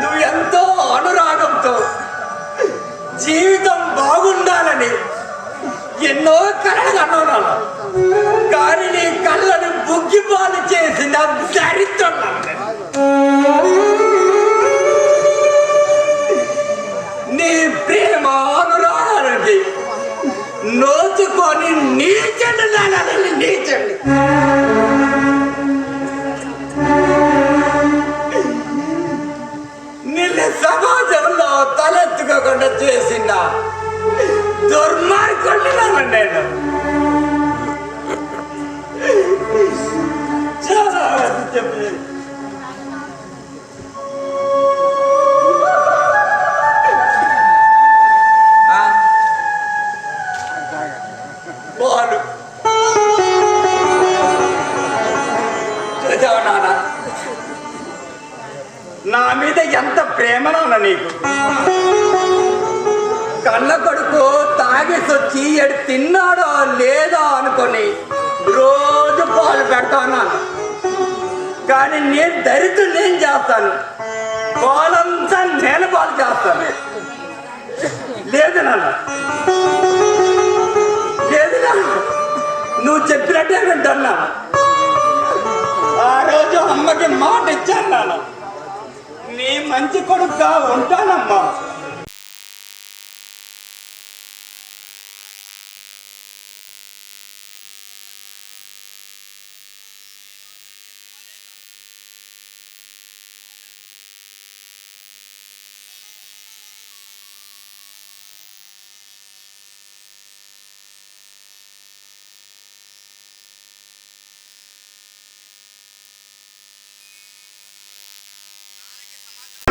నువ్వు ఎంతో అనురాగంతో జీవితం బాగుండాలని అగ్గిపాలు చేసిన దరిద్రులను నీ ప్రేమ అనురాగానికి నోచుకొని నీచండి నాలని నీచండి. నిన్ను సమాజంలో తలెత్తుకోకుండా చేసిన దుర్మార్గుడిని నేను. చాలా చెప్పి బాలు చూసావా నాన్న, నా మీద ఎంత ప్రేమనా నీకు. కన్న కొడుకు తాగేసొచ్చి ఎడు తిన్నాడో లేదో అనుకొని రోజు పాలు పెడతాను. కానీ నేను దరిద్రులు నేను చేస్తాను, పాలంతా నేను పాలు చేస్తాను. లేదు నాన్న, లేదు నాన్న, నువ్వు చెప్పినట్టే వింటున్నా. ఆ రోజు అమ్మకి మాట ఇచ్చాను నాన్న, నీ మంచి కొడుకుగా ఉంటానమ్మా.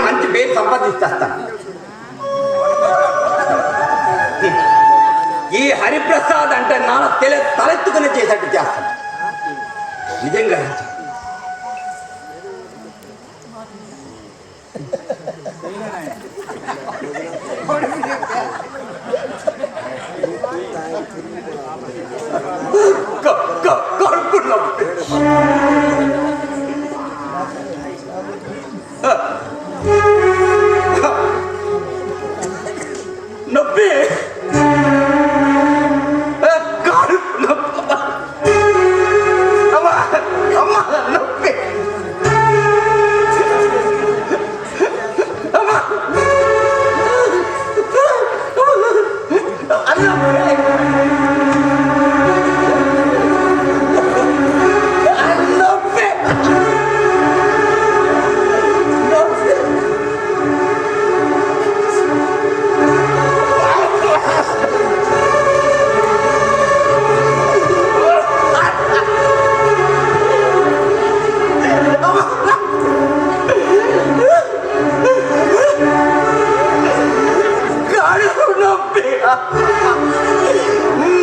మంచి పేరు సంపాదిస్తాను. ఈ హరిప్రసాద్ అంటే నాన్న తలెత్తుకుని చేసేట్టు చేస్తాను. నిజంగా కడుపులో నొప్పి, కడుపు నొప్పి, అమ్మా అమ్మా నొప్పి, అమ్మా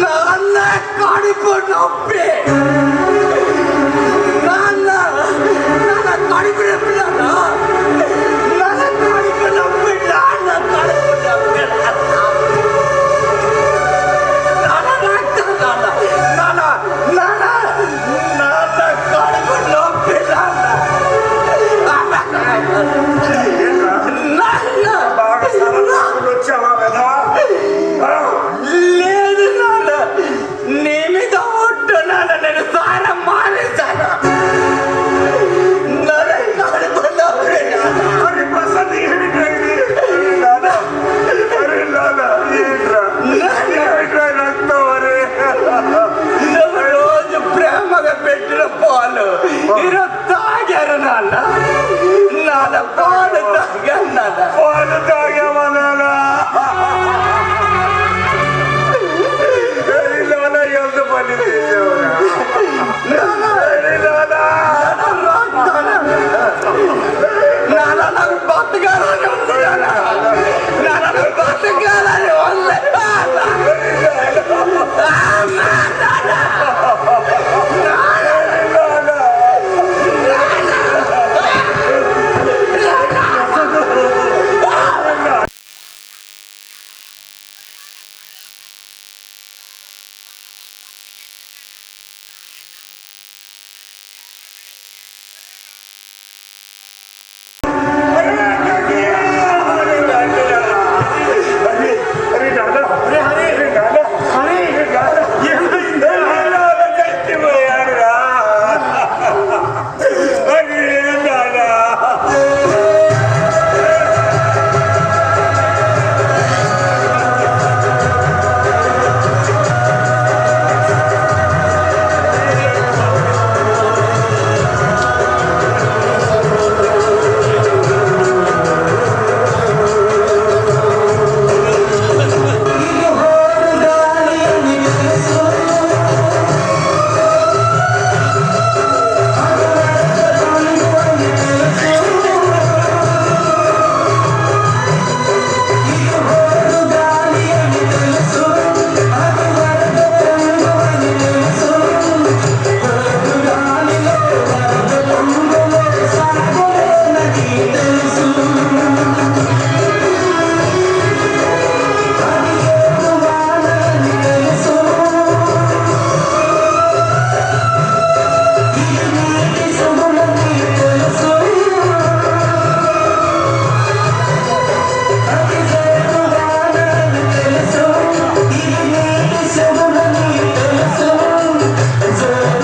నాన్న కడుపు నొప్పి.